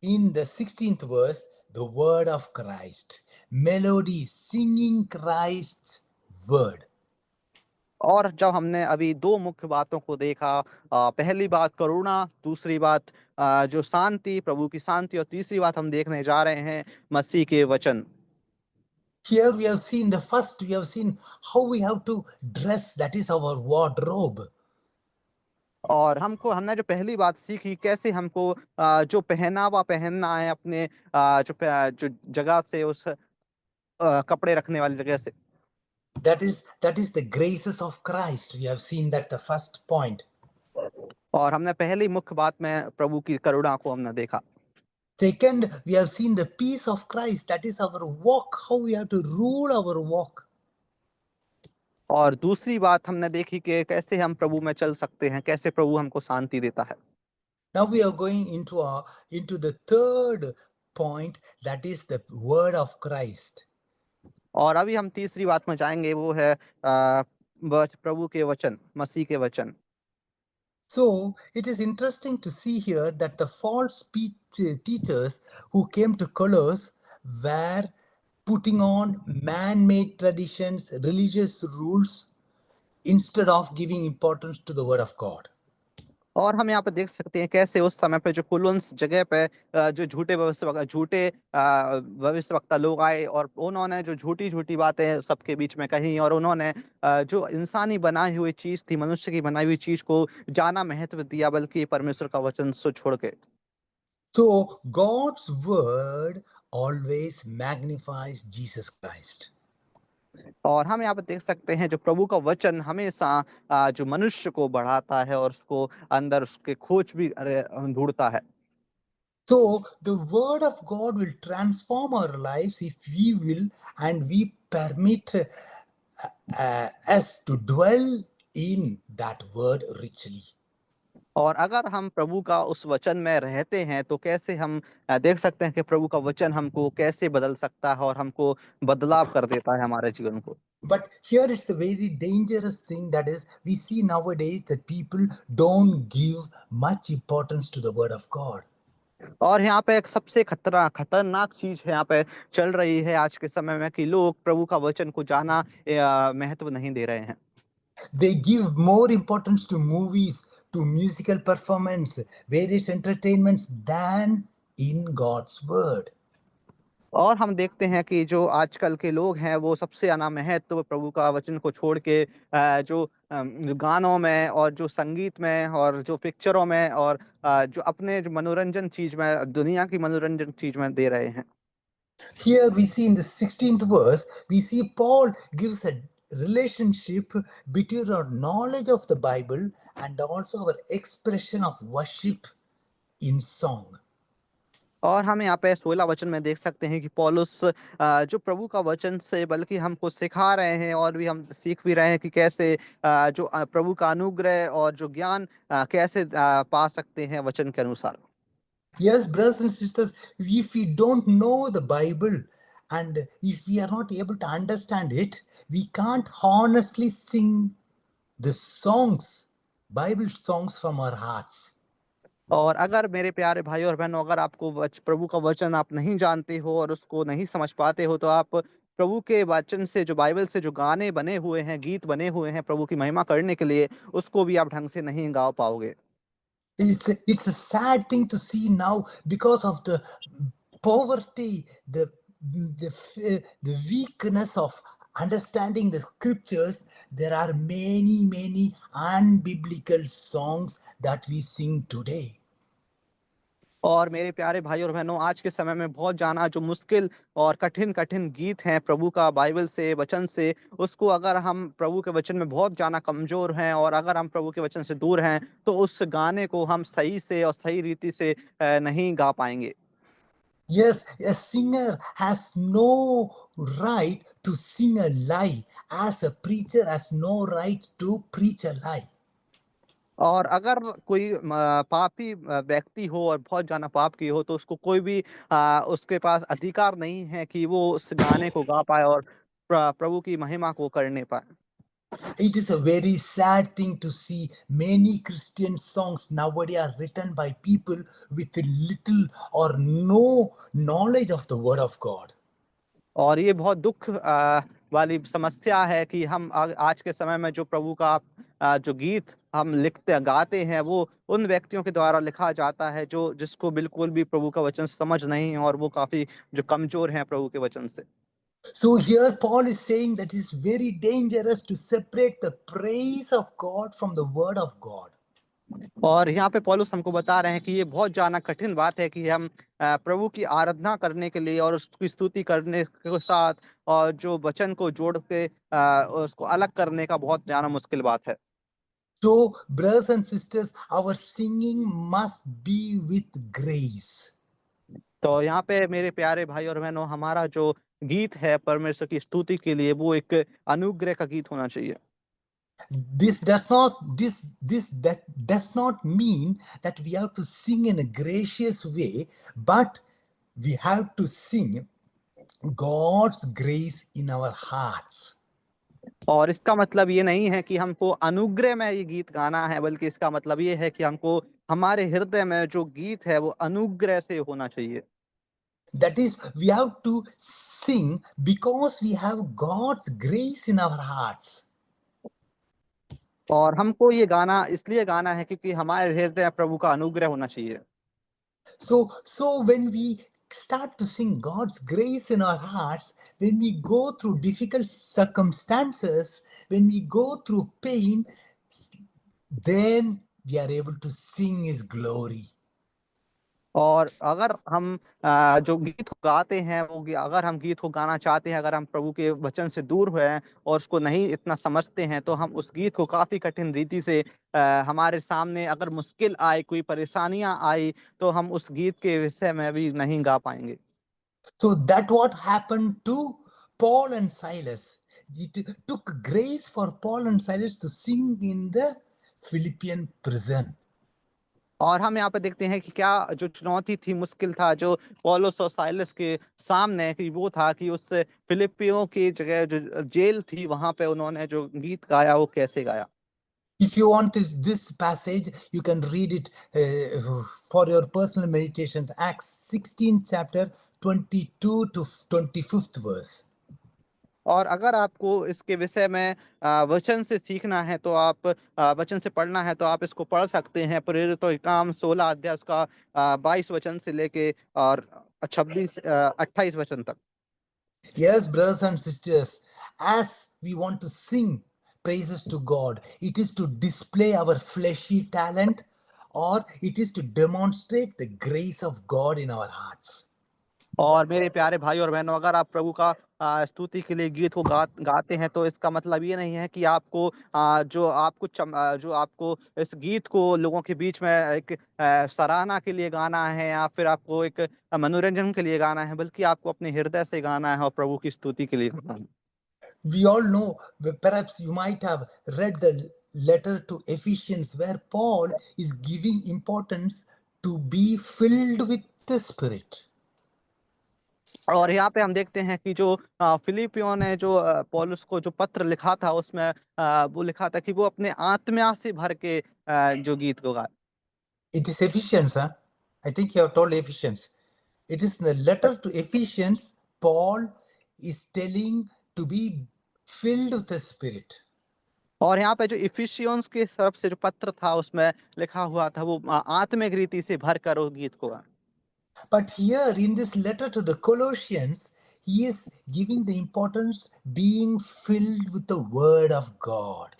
in the 16th verse, the word of Christ. Melody, singing Christ's word. और जब हमने अभी दो मुख्य बातों को देखा, पहली बात करुणा, दूसरी बात जो शांति, प्रभु की शांति, और तीसरी बात हम देखने जा रहे हैं मसीह के वचन। Here we have seen the first, we have seen how we have to dress, that is our wardrobe. और हमने जो पहली बात सीखी, कैसे हमको जो पहनावा पहनना है अपने जो जगह से, उस कपड़े रखने वाली जगह से। That is the graces of Christ. We have seen that the first point. और हमने पहली मुख्य बात में प्रभु की करुणा को हमने देखा। Second, we have seen the peace of Christ. That is our walk, how we have to rule our walk. और दूसरी बात हमने देखी कि कैसे हम प्रभु में चल सकते हैं, कैसे प्रभु हमको शांति देता है। Now we are going into the third point, that is the word of Christ. और अभी हम तीसरी बात में जाएंगे, वो है प्रभु के वचन, मसीह के वचन। So it is interesting to see here that the false teachers who came to Colossus were putting on man-made traditions, religious rules, instead of giving importance to the word of God. और हम यहाँ पे देख सकते हैं कैसे उस समय पे जो कुलुन्स जगह पे जो झूठे भविष्यवक्ता लोग आए और उन्होंने जो झूठी झूठी बातें सबके बीच में कही, और उन्होंने जो इंसानी बनाई हुई चीज थी, मनुष्य की बनाई हुई चीज को ज्यादा महत्व दिया, बल्कि परमेश्वर का वचन से छोड़ के। So God's word always magnifies Jesus Christ. और हम यहाँ पे देख सकते हैं जो प्रभु का वचन हमेशा जो मनुष्य को बढ़ाता है और उसको अंदर उसके खोज भी ढूंढता है। So the word of God will transform our lives if we will and we permit us to dwell in that word richly. और अगर हम प्रभु का उस वचन में रहते हैं तो कैसे हम देख सकते हैं कि प्रभु का वचन हमको कैसे बदल सकता है और हमको बदलाव कर देता है हमारे जीवन को। But here it's the very dangerous thing, that is, we see nowadays that people don't give much importance to the word of God. और यहाँ पे एक सबसे खतरनाक चीज है यहाँ पे चल रही है आज के समय में, कि लोग प्रभु का वचन को जाना महत्व नहीं दे रहे हैं। They give more importance to movies, to musical performance, various entertainments than in God's word. और हम देखते हैं कि जो आजकल के लोग हैं वो सबसे अनामहत्व प्रभु का वचन को छोड़ के जो गानों में और जो संगीत में और जो पिक्चरों में और जो अपने जो मनोरंजन चीज में, दुनिया की मनोरंजन चीज में दे रहे हैं। Here we see in the 16th verse, we see Paul gives a relationship between our knowledge of the Bible and also our expression of worship in song. और हम यहाँ पे 16 वचन में देख सकते हैं कि पौलुस जो प्रभु का वचन से बल्कि हमको सिखा रहे हैं और भी हम सीख भी रहे हैं कि कैसे जो प्रभु का अनुग्रह और जो ज्ञान कैसे पा सकते हैं वचन के अनुसार। Yes, brothers and sisters, if we don't know the Bible and if we are not able to understand it, we can't honestly sing the songs, Bible songs from our hearts. और अगर मेरे प्यारे भाई और बहनों, अगर आपको प्रभु का वचन आप नहीं जानते हो और उसको नहीं समझ पाते हो, तो आप प्रभु के वचन से, जो बाइबल से जो गाने बने हुए हैं, गीत बने हुए हैं प्रभु की महिमा करने के लिए, उसको भी आप ढंग से नहीं गा पाओगे। It's a sad thing to see now because of the poverty, the weakness of understanding the scriptures. There are many unbiblical songs that we sing today. और मेरे प्यारे भाई और बहनों, आज के समय में बहुत जाना जो मुश्किल और कठिन कठिन गीत हैं प्रभु का बाइबल से, वचन से, उसको अगर हम प्रभु के वचन में बहुत जाना कमजोर हैं और अगर हम प्रभु के वचन से दूर हैं, तो उस गाने को हम सही से और सही रीति से नहीं गा पाएंगे। Yes, a singer has no right to sing a lie, as a preacher has no right to preach a lie. और अगर कोई पापी व्यक्ति हो और बहुत ज्यादा पाप की हो, तो उसको कोई भी उसके पास अधिकार नहीं है कि वो उस गाने को गा पाए और प्रभु की महिमा को करने पाए। It is a very sad thing to see many Christian songs nowadays are written by people with little or no knowledge of the Word of God. और ये बहुत दुख वाली समस्या है कि हम आज के समय में जो प्रभु का जो गीत हम लिखते गाते हैं, वो उन व्यक्तियों के द्वारा लिखा जाता है जो जिसको बिल्कुल भी प्रभु का वचन समझ नहीं है और वो काफी जो कमजोर हैं प्रभु के वचन से। So here Paul is saying that it's very dangerous to separate the praise of God from the Word of God. और यहाँ पे पौलुस हमको बता रहे हैं कि ये बहुत जाना कठिन बात है कि हम प्रभु की आराधना करने के लिए और उसकी स्तुति करने के साथ और जो वचन को जोड़ के उसको अलग करने का बहुत जाना मुश्किल बात है। So, brothers and sisters, our singing must be with grace. तो यहाँ पे मेरे प्यारे भाई और बहनों, हमारा जो गीत है परमेश्वर की स्तुति के लिए वो एक अनुग्रह का गीत होना चाहिए। This that does not mean that we have to sing in a gracious way, but we have to sing God's grace in our hearts. और इसका मतलब ये नहीं है कि हमको अनुग्रह में ये गीत गाना है, बल्कि इसका मतलब ये है कि हमको हमारे हृदय में जो गीत है वो अनुग्रह से होना चाहिए। That is, we have to sing because we have God's grace in our hearts. और हमको ये गाना इसलिए गाना है क्योंकि हमारे हृदय में प्रभु का अनुग्रह होना चाहिए। So when we start to sing God's grace in our hearts, when we go through difficult circumstances, when we go through pain, then we are able to sing His glory. और अगर हम जो गीत को गाते हैं अगर हम गीत को गाना चाहते हैं, अगर हम प्रभु के वचन से दूर हुए हैं और उसको नहीं इतना समझते हैं, तो हम उस गीत को काफी कठिन रीति से हमारे सामने अगर मुश्किल आए, कोई परेशानियां आई, तो हम उस गीत के विषय में भी नहीं गा पाएंगे। So that what happened to Paul and Silas. It took grace for Paul and Silas to sing in the Philippian prison. और हम यहाँ पे देखते हैं कि क्या जो चुनौती थी, मुश्किल था जो पौलुस और साइलस के सामने, कि वो था कि उस फिलिपियों की जगह जो जेल थी वहां पे उन्होंने जो गीत गाया वो कैसे गाया। If you want this passage, you can read it for your personal meditation. Acts 16 chapter 22 to 25th verse. और अगर आपको इसके विषय में वचन से सीखना है तो आप वचन से पढ़ना है तो आप इसको पढ़ सकते हैं। प्रेरितों के काम 16 अध्याय उसका 22 वचन से लेके और 28 वचन तक। Yes, brothers and sisters, as we want to sing praises to God, it is to display our fleshy talent or it is to demonstrate the grace of God in our hearts. और मेरे प्यारे भाई और बहनों, अगर आप प्रभु का स्तुति के लिए गीत को गाते हैं तो इसका मतलब ये नहीं है कि आपको जो आपको इस गीत को लोगों के बीच में एक सराहना के लिए गाना है या फिर आपको एक मनोरंजन के लिए गाना है, बल्कि आपको अपने हृदय से गाना है और प्रभु की स्तुति के लिए गाना है। We all know, perhaps you might have read the letter to Ephesians where Paul is giving importance to be filled with the Spirit. और यहाँ पे हम देखते हैं कि जो फिलिपियों ने जो पौलुस को जो पत्र लिखा था उसमें वो लिखा था कि वो अपने आत्मा से भर के जो गीत को गाए। It is Ephesians, huh? I think you have told Ephesians. It is in the letter to Ephesians, Paul is telling to be filled with the Spirit. और यहाँ पे जो इफिसियंस की तरफ से जो पत्र था उसमें लिखा हुआ था वो आत्मिक रीति से भर कर उस गीत को गाए। But here in this letter to the Colossians, he is giving the importance being filled with the Word of God.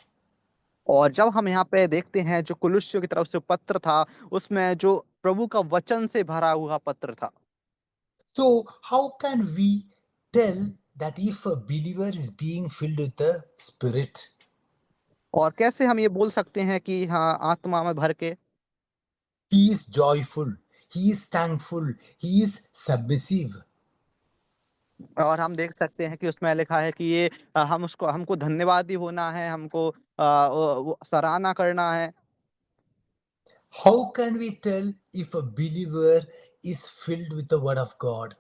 और जब हम यहाँ पे देखते हैं जो कुलुस्सियों की तरफ से पत्र था उसमें जो प्रभु का वचन से भरा हुआ पत्र था। So, how can we tell that if a believer is being filled with the Spirit? और कैसे हम ये बोल सकते हैं कि हाँ आत्मा में भर के। He is joyful, he is thankful, he is submissive. और हम देख सकते हैं कि उसमें लिखा है कि ये हमको धन्यवादी होना है, हमको वो सराहना करना है। How can we tell if a believer is filled with the Word of God?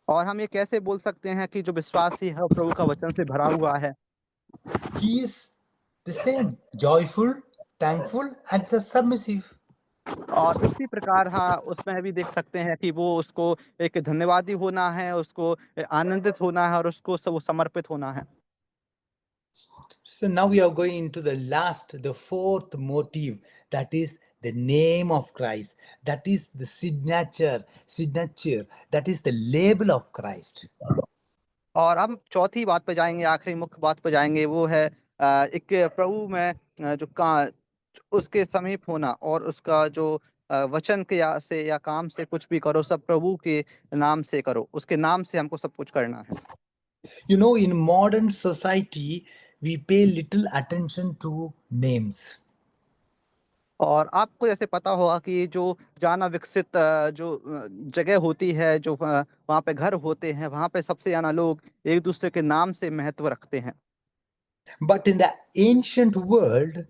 और हम ये कैसे बोल सकते हैं कि जो विश्वासी है वो प्रभु का वचन से भरा हुआ है। He is the same, joyful, thankful, and the submissive. और उसी प्रकार हाँ उसमें भी देख सकते हैं कि वो उसको एक धन्यवादी होना है, उसको आनंदित होना है और उसको सब वो समर्पित होना है। So now we are going into the fourth motive, that is the name of Christ. That is the signature, that is the label of Christ. और हम चौथी बात पे जाएंगे, आखिरी मुख्य बात पे जाएंगे, वो है एक प्रभु में जो का उसके समीप होना और उसका जो वचन के से या काम से कुछ भी करो सब प्रभु के नाम से करो, उसके नाम से हमको सब कुछ करना है। You know, in modern society, we pay little attention to names. और आपको जैसे पता होगा कि जो जाना विकसित जो जगह होती है, जो वहाँ पे घर होते हैं, वहाँ पे सबसे ज्यादा लोग एक दूसरे के नाम से महत्व रखते हैं। But in the ancient world,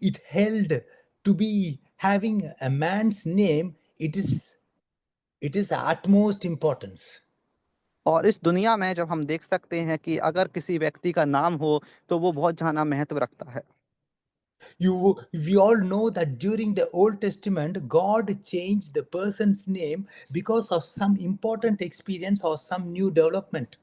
it held to be having a man's name, it is the utmost importance. और इस दुनिया में जब हम देख सकते हैं कि अगर किसी व्यक्ति का नाम हो तो वो बहुत ज्यादा महत्व रखता है। We all know that during the Old Testament, God changed the person's name because of some important experience or some new development.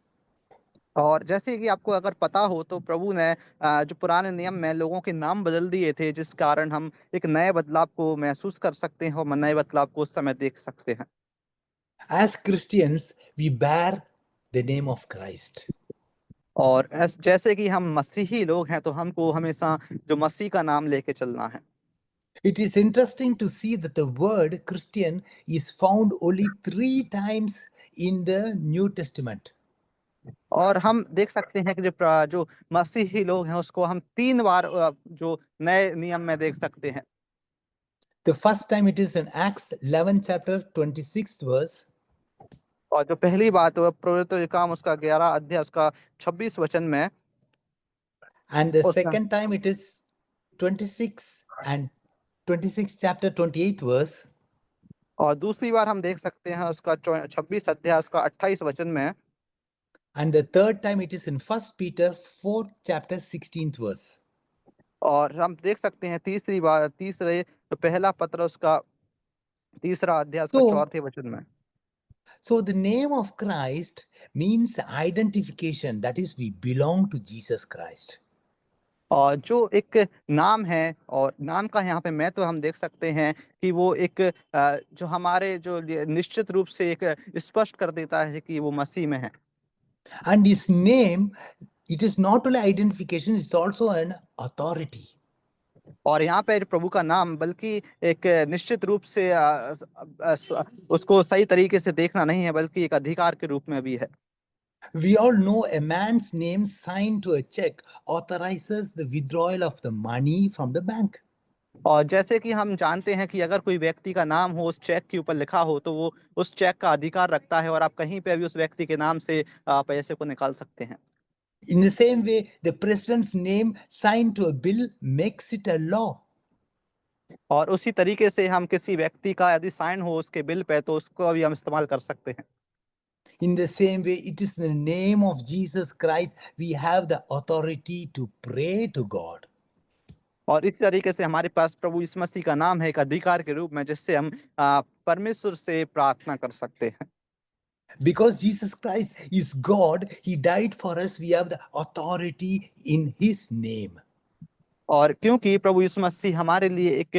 और जैसे कि आपको अगर पता हो तो प्रभु ने जो पुराने नियम में लोगों के नाम बदल दिए थे, जिस कारण हम एक नए बदलाव को महसूस कर सकते हैं और नए बदलाव को उस समय देख सकते हैं। As Christians, we bear the name of Christ. और जैसे कि हम मसीही लोग हैं तो हमको हमेशा जो मसीह का नाम लेके चलना है। It is interesting to see that the word Christian is found only 3 times in the New Testament. और हम देख सकते हैं कि जो मसीही लोग हैं उसको हम 3 बार जो नए नियम में देख सकते हैं। The first time it is in Acts 11 chapter 26th verse, और जो पहली बात है वो प्रेरितों के काम उसका 11 अध्याय उसका 26 वचन में। and the उसमें second time it is 26 and 26 chapter 28th verse, और दूसरी बार हम देख सकते हैं उसका 26 अध्याय उसका 28 वचन में। and the third time it is in First Peter 4th chapter 16th verse. और हम देख सकते हैं तीसरी बार तीसरे जो पहला पत्र उसका 3 अध्याय उसका So, 4 वचन में। so the name of Christ means identification, that is, we belong to Jesus Christ. और जो एक नाम है और नाम का यहाँ पे महत्व हम देख सकते हैं कि वो एक जो हमारे जो निश्चित रूप से एक स्पष्ट कर देता है कि वो मसीह में है। And his name, it is not only identification, it's also an authority. और यहाँ पे प्रभु का नाम बल्कि एक निश्चित रूप से उसको सही तरीके से देखना नहीं है बल्कि एक अधिकार के रूप में भी है। We all know a man's name signed to a check authorizes the withdrawal of the money from the bank. और जैसे कि हम जानते हैं कि अगर कोई व्यक्ति का नाम हो उस चेक के ऊपर लिखा हो तो वो उस चेक का अधिकार रखता है और आप कहीं पे भी उस व्यक्ति के नाम से पैसे को निकाल सकते हैं। In the same way, the president's name signed to a bill makes it a law. और उसी तरीके से हम किसी व्यक्ति का यदि साइन हो उसके बिल पे तो उसको भी हम इस्तेमाल कर सकते हैं। In the same way, it is the name of Jesus Christ we have the authority to pray to God. और इसी तरीके से हमारे पास प्रभु यीशु मसीह का नाम है एक अधिकार के रूप में जिससे हम परमेश्वर से प्रार्थना कर सकते हैं। Because Jesus Christ is God, He died for us, we have the authority in His name. और क्योंकि प्रभु यीशु मसीह हमारे लिए एक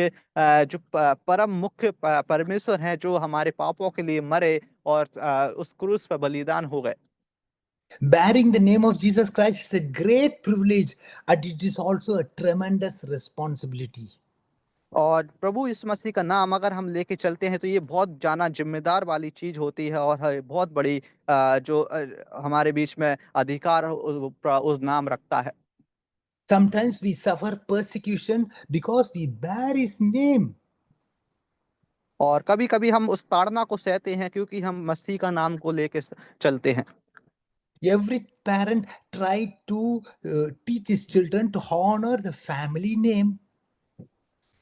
जो परम मुख्य परमेश्वर है जो हमारे पापों के लिए मरे और उस क्रूस पर बलिदान हो गए। Bearing the name of Jesus Christ is a great privilege, and it is also a tremendous responsibility. और प्रभु यीशु मसीह का नाम अगर हम लेके चलते हैं तो ये बहुत जाना जिम्मेदार वाली चीज होती है और बहुत बड़ी जो हमारे बीच में अधिकार उस नाम रखता है। Sometimes we suffer persecution because we bear His name. और कभी कभी हम उस ताड़ना को सहते हैं क्योंकि हम मसीह का नाम को लेके चलते हैं। Every parent tried to teach his children to honor the family name.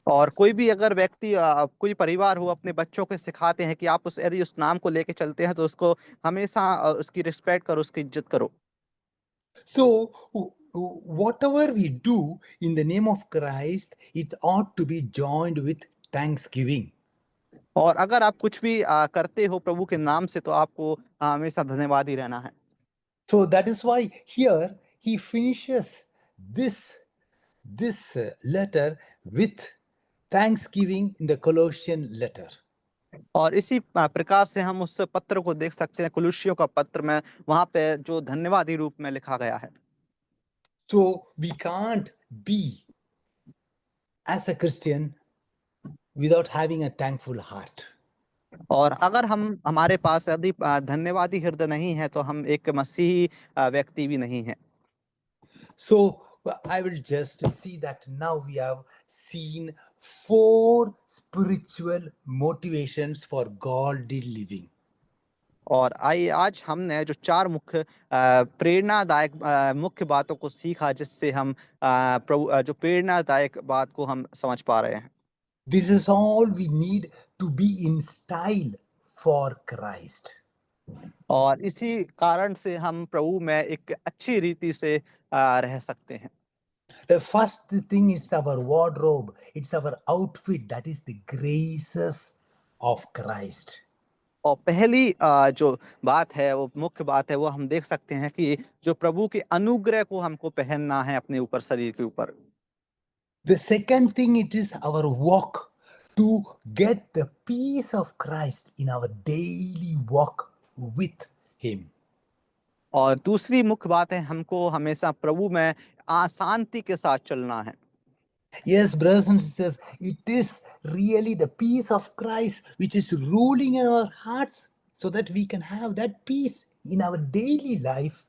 और कोई भी अगर व्यक्ति कोई परिवार हो अपने बच्चों को सिखाते हैं कि आप उस यदि उस नाम को लेके चलते हैं तो उसको हमेशा उसकी रिस्पेक्ट करो, उसकी इज्जत करो। So, whatever we do in the name of Christ, it ought to be joined with thanksgiving. और अगर आप कुछ भी करते हो प्रभु के नाम से तो आपको हमेशा धन्यवाद ही रहना है। So that is why here he finishes this letter with thanksgiving in the Colossian letter. और इसी प्रकार से हम उस पत्र को देख सकते हैं कुलुस्सियों का पत्र में वहां पे जो धन्यवादी रूप में लिखा गया है। So we can't be as a Christian without having a thankful heart. और अगर हमारे पास यदि धन्यवादी हृदय नहीं है तो हम एक मसीही व्यक्ति भी नहीं है। So I will just see that now we have seen 4 spiritual motivations for godly living. और आइए आज हमने जो 4 मुख्य प्रेरणादायक मुख्य बातों को सीखा जिससे हम जो प्रेरणादायक बात को हम समझ पा रहे हैं। This is all we need to be in style for Christ. और इसी कारण से हम प्रभु में एक अच्छी रीति से रह सकते हैं। The first thing is our wardrobe, it's our outfit, that is the graces of Christ. और पहली जो बात है वो मुख्य बात है वो हम देख सकते हैं कि जो प्रभु के अनुग्रह को हमको पहनना है अपने ऊपर, शरीर के ऊपर। The second thing, it is our walk to get the peace of Christ in our daily walk with Him. और दूसरी मुख्य बात है हमको हमेशा प्रभु में शांति के साथ चलना है। Yes, brothers and sisters, it is really the peace of Christ which is ruling in our hearts so that we can have that peace in our daily life.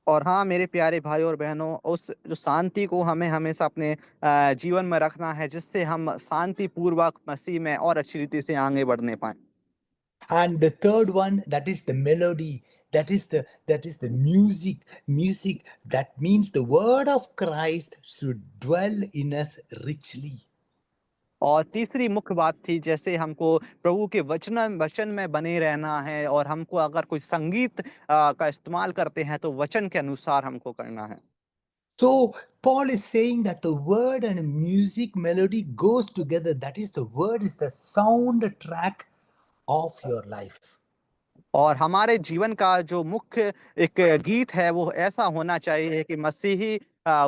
और हाँ मेरे प्यारे भाई और बहनों, उस जो शांति को हमें हमेशा अपने जीवन में रखना है जिससे हम शांति पूर्वक मसीह में और अच्छी रीति से आगे बढ़ने पाए। And the third one, that is the melody, that is the music that means the word of Christ should dwell in us richly. और तीसरी मुख्य बात थी जैसे हमको प्रभु के वचन में बने रहना है और हमको अगर कोई संगीत का इस्तेमाल करते हैं तो वचन के अनुसार हमको करना है। So Paul is saying that the word and music melody goes together. That is, the word is the soundtrack of your life. और हमारे जीवन का जो मुख्य एक गीत है वो ऐसा होना चाहिए कि मसीही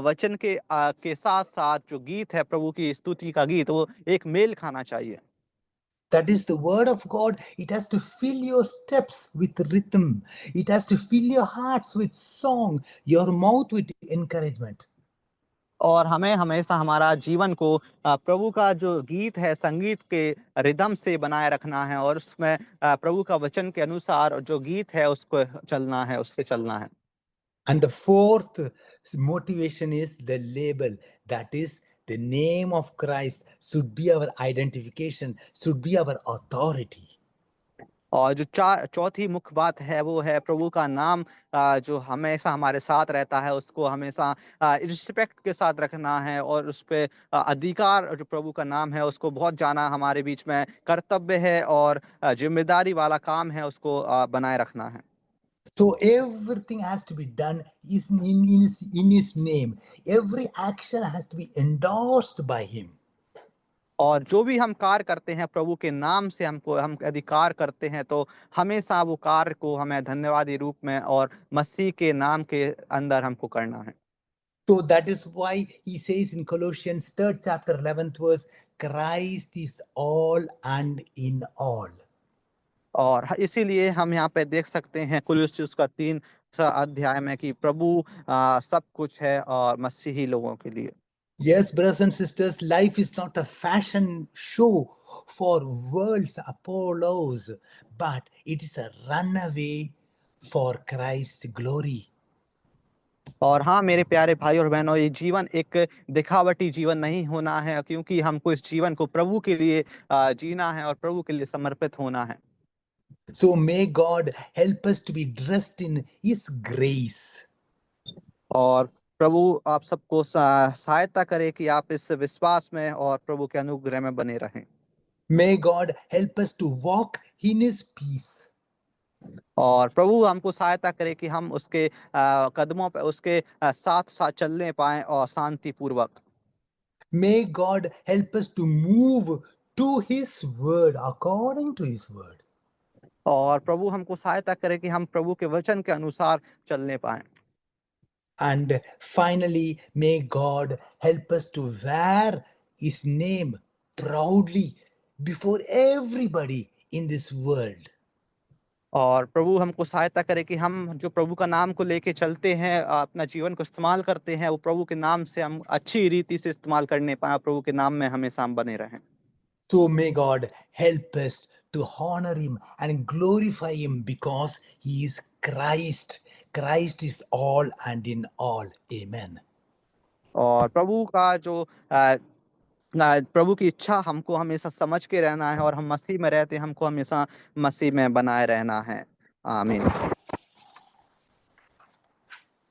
वचन के साथ साथ जो गीत है प्रभु की स्तुति का गीत वो एक मेल खाना चाहिए। That is the word of God. It has to fill your steps with rhythm. It has to fill your hearts with song, your mouth with encouragement. और हमें हमेशा हमारा जीवन को प्रभु का जो गीत है संगीत के रिदम से बनाए रखना है और उसमें प्रभु का वचन के अनुसार जो गीत है उसको चलना है, उससे चलना है। And the fourth motivation is the label. That is, the name of Christ should be our identification, should be our authority. और जो चौथी मुख्य बात है वो है प्रभु का नाम जो हमेशा हमारे साथ रहता है उसको हमेशा रिस्पेक्ट के साथ रखना है और उस पे अधिकार जो प्रभु का नाम है उसको बहुत जाना हमारे बीच में कर्तव्य है और जिम्मेदारी वाला काम है उसको बनाए रखना है। So everything has to be done in his name. Every action has to be endorsed by him. और जो भी हम कार्य करते हैं प्रभु के नाम से हम अधिकार करते हैं तो हमेशा वो कार्य को हमें धन्यवादी रूप में और मसीह के नाम के अंदर हमको करना है। So that is why he says in Colossians 3rd chapter 11th verse, Christ is all and in all. और इसीलिए हम यहाँ पे देख सकते हैं कुलुस्युस का 3 अध्याय में कि प्रभु सब कुछ है और मसीही लोगों के लिए। Yes, brothers and sisters, life is not a fashion show for world's Apollos, but it is a runaway for Christ's glory. और हाँ मेरे प्यारे भाई और बहनों, ये जीवन एक दिखावटी जीवन नहीं होना है क्योंकि हमको इस जीवन को प्रभु के लिए जीना है और प्रभु के लिए समर्पित होना है। So may God help us to be dressed in His grace. और प्रभु आप सबको सहायता करे कि आप इस विश्वास में और प्रभु के अनुग्रह में बने रहें। May God help us to walk in His peace. और प्रभु हमको सहायता करे कि हम उसके कदमों पे उसके साथ साथ चलने पाएं और शांति पूर्वक। May God help us to move to His word, according to His word. और प्रभु हमको सहायता करे कि हम प्रभु के वचन के अनुसार चलने पाएं। And finally, may God help us to wear His name proudly before everybody in this world. और प्रभु हमको सहायता करे कि हम जो प्रभु का नाम को लेके चलते हैं, अपना जीवन को इस्तेमाल करते हैं, वो प्रभु के नाम से हम अच्छी रीति से इस्तेमाल करने पाए, प्रभु के नाम में हमेशा हम बने रहें। So may God help us to honor him and glorify him because he is Christ. Christ is all and in all. Amen. और प्रभु का जो प्रभु की इच्छा हमको हमेशा समझ के रहना है, और हम मसीह में रहते हैं, हमको हमेशा मसीह में बनाए रहना है। आमीन।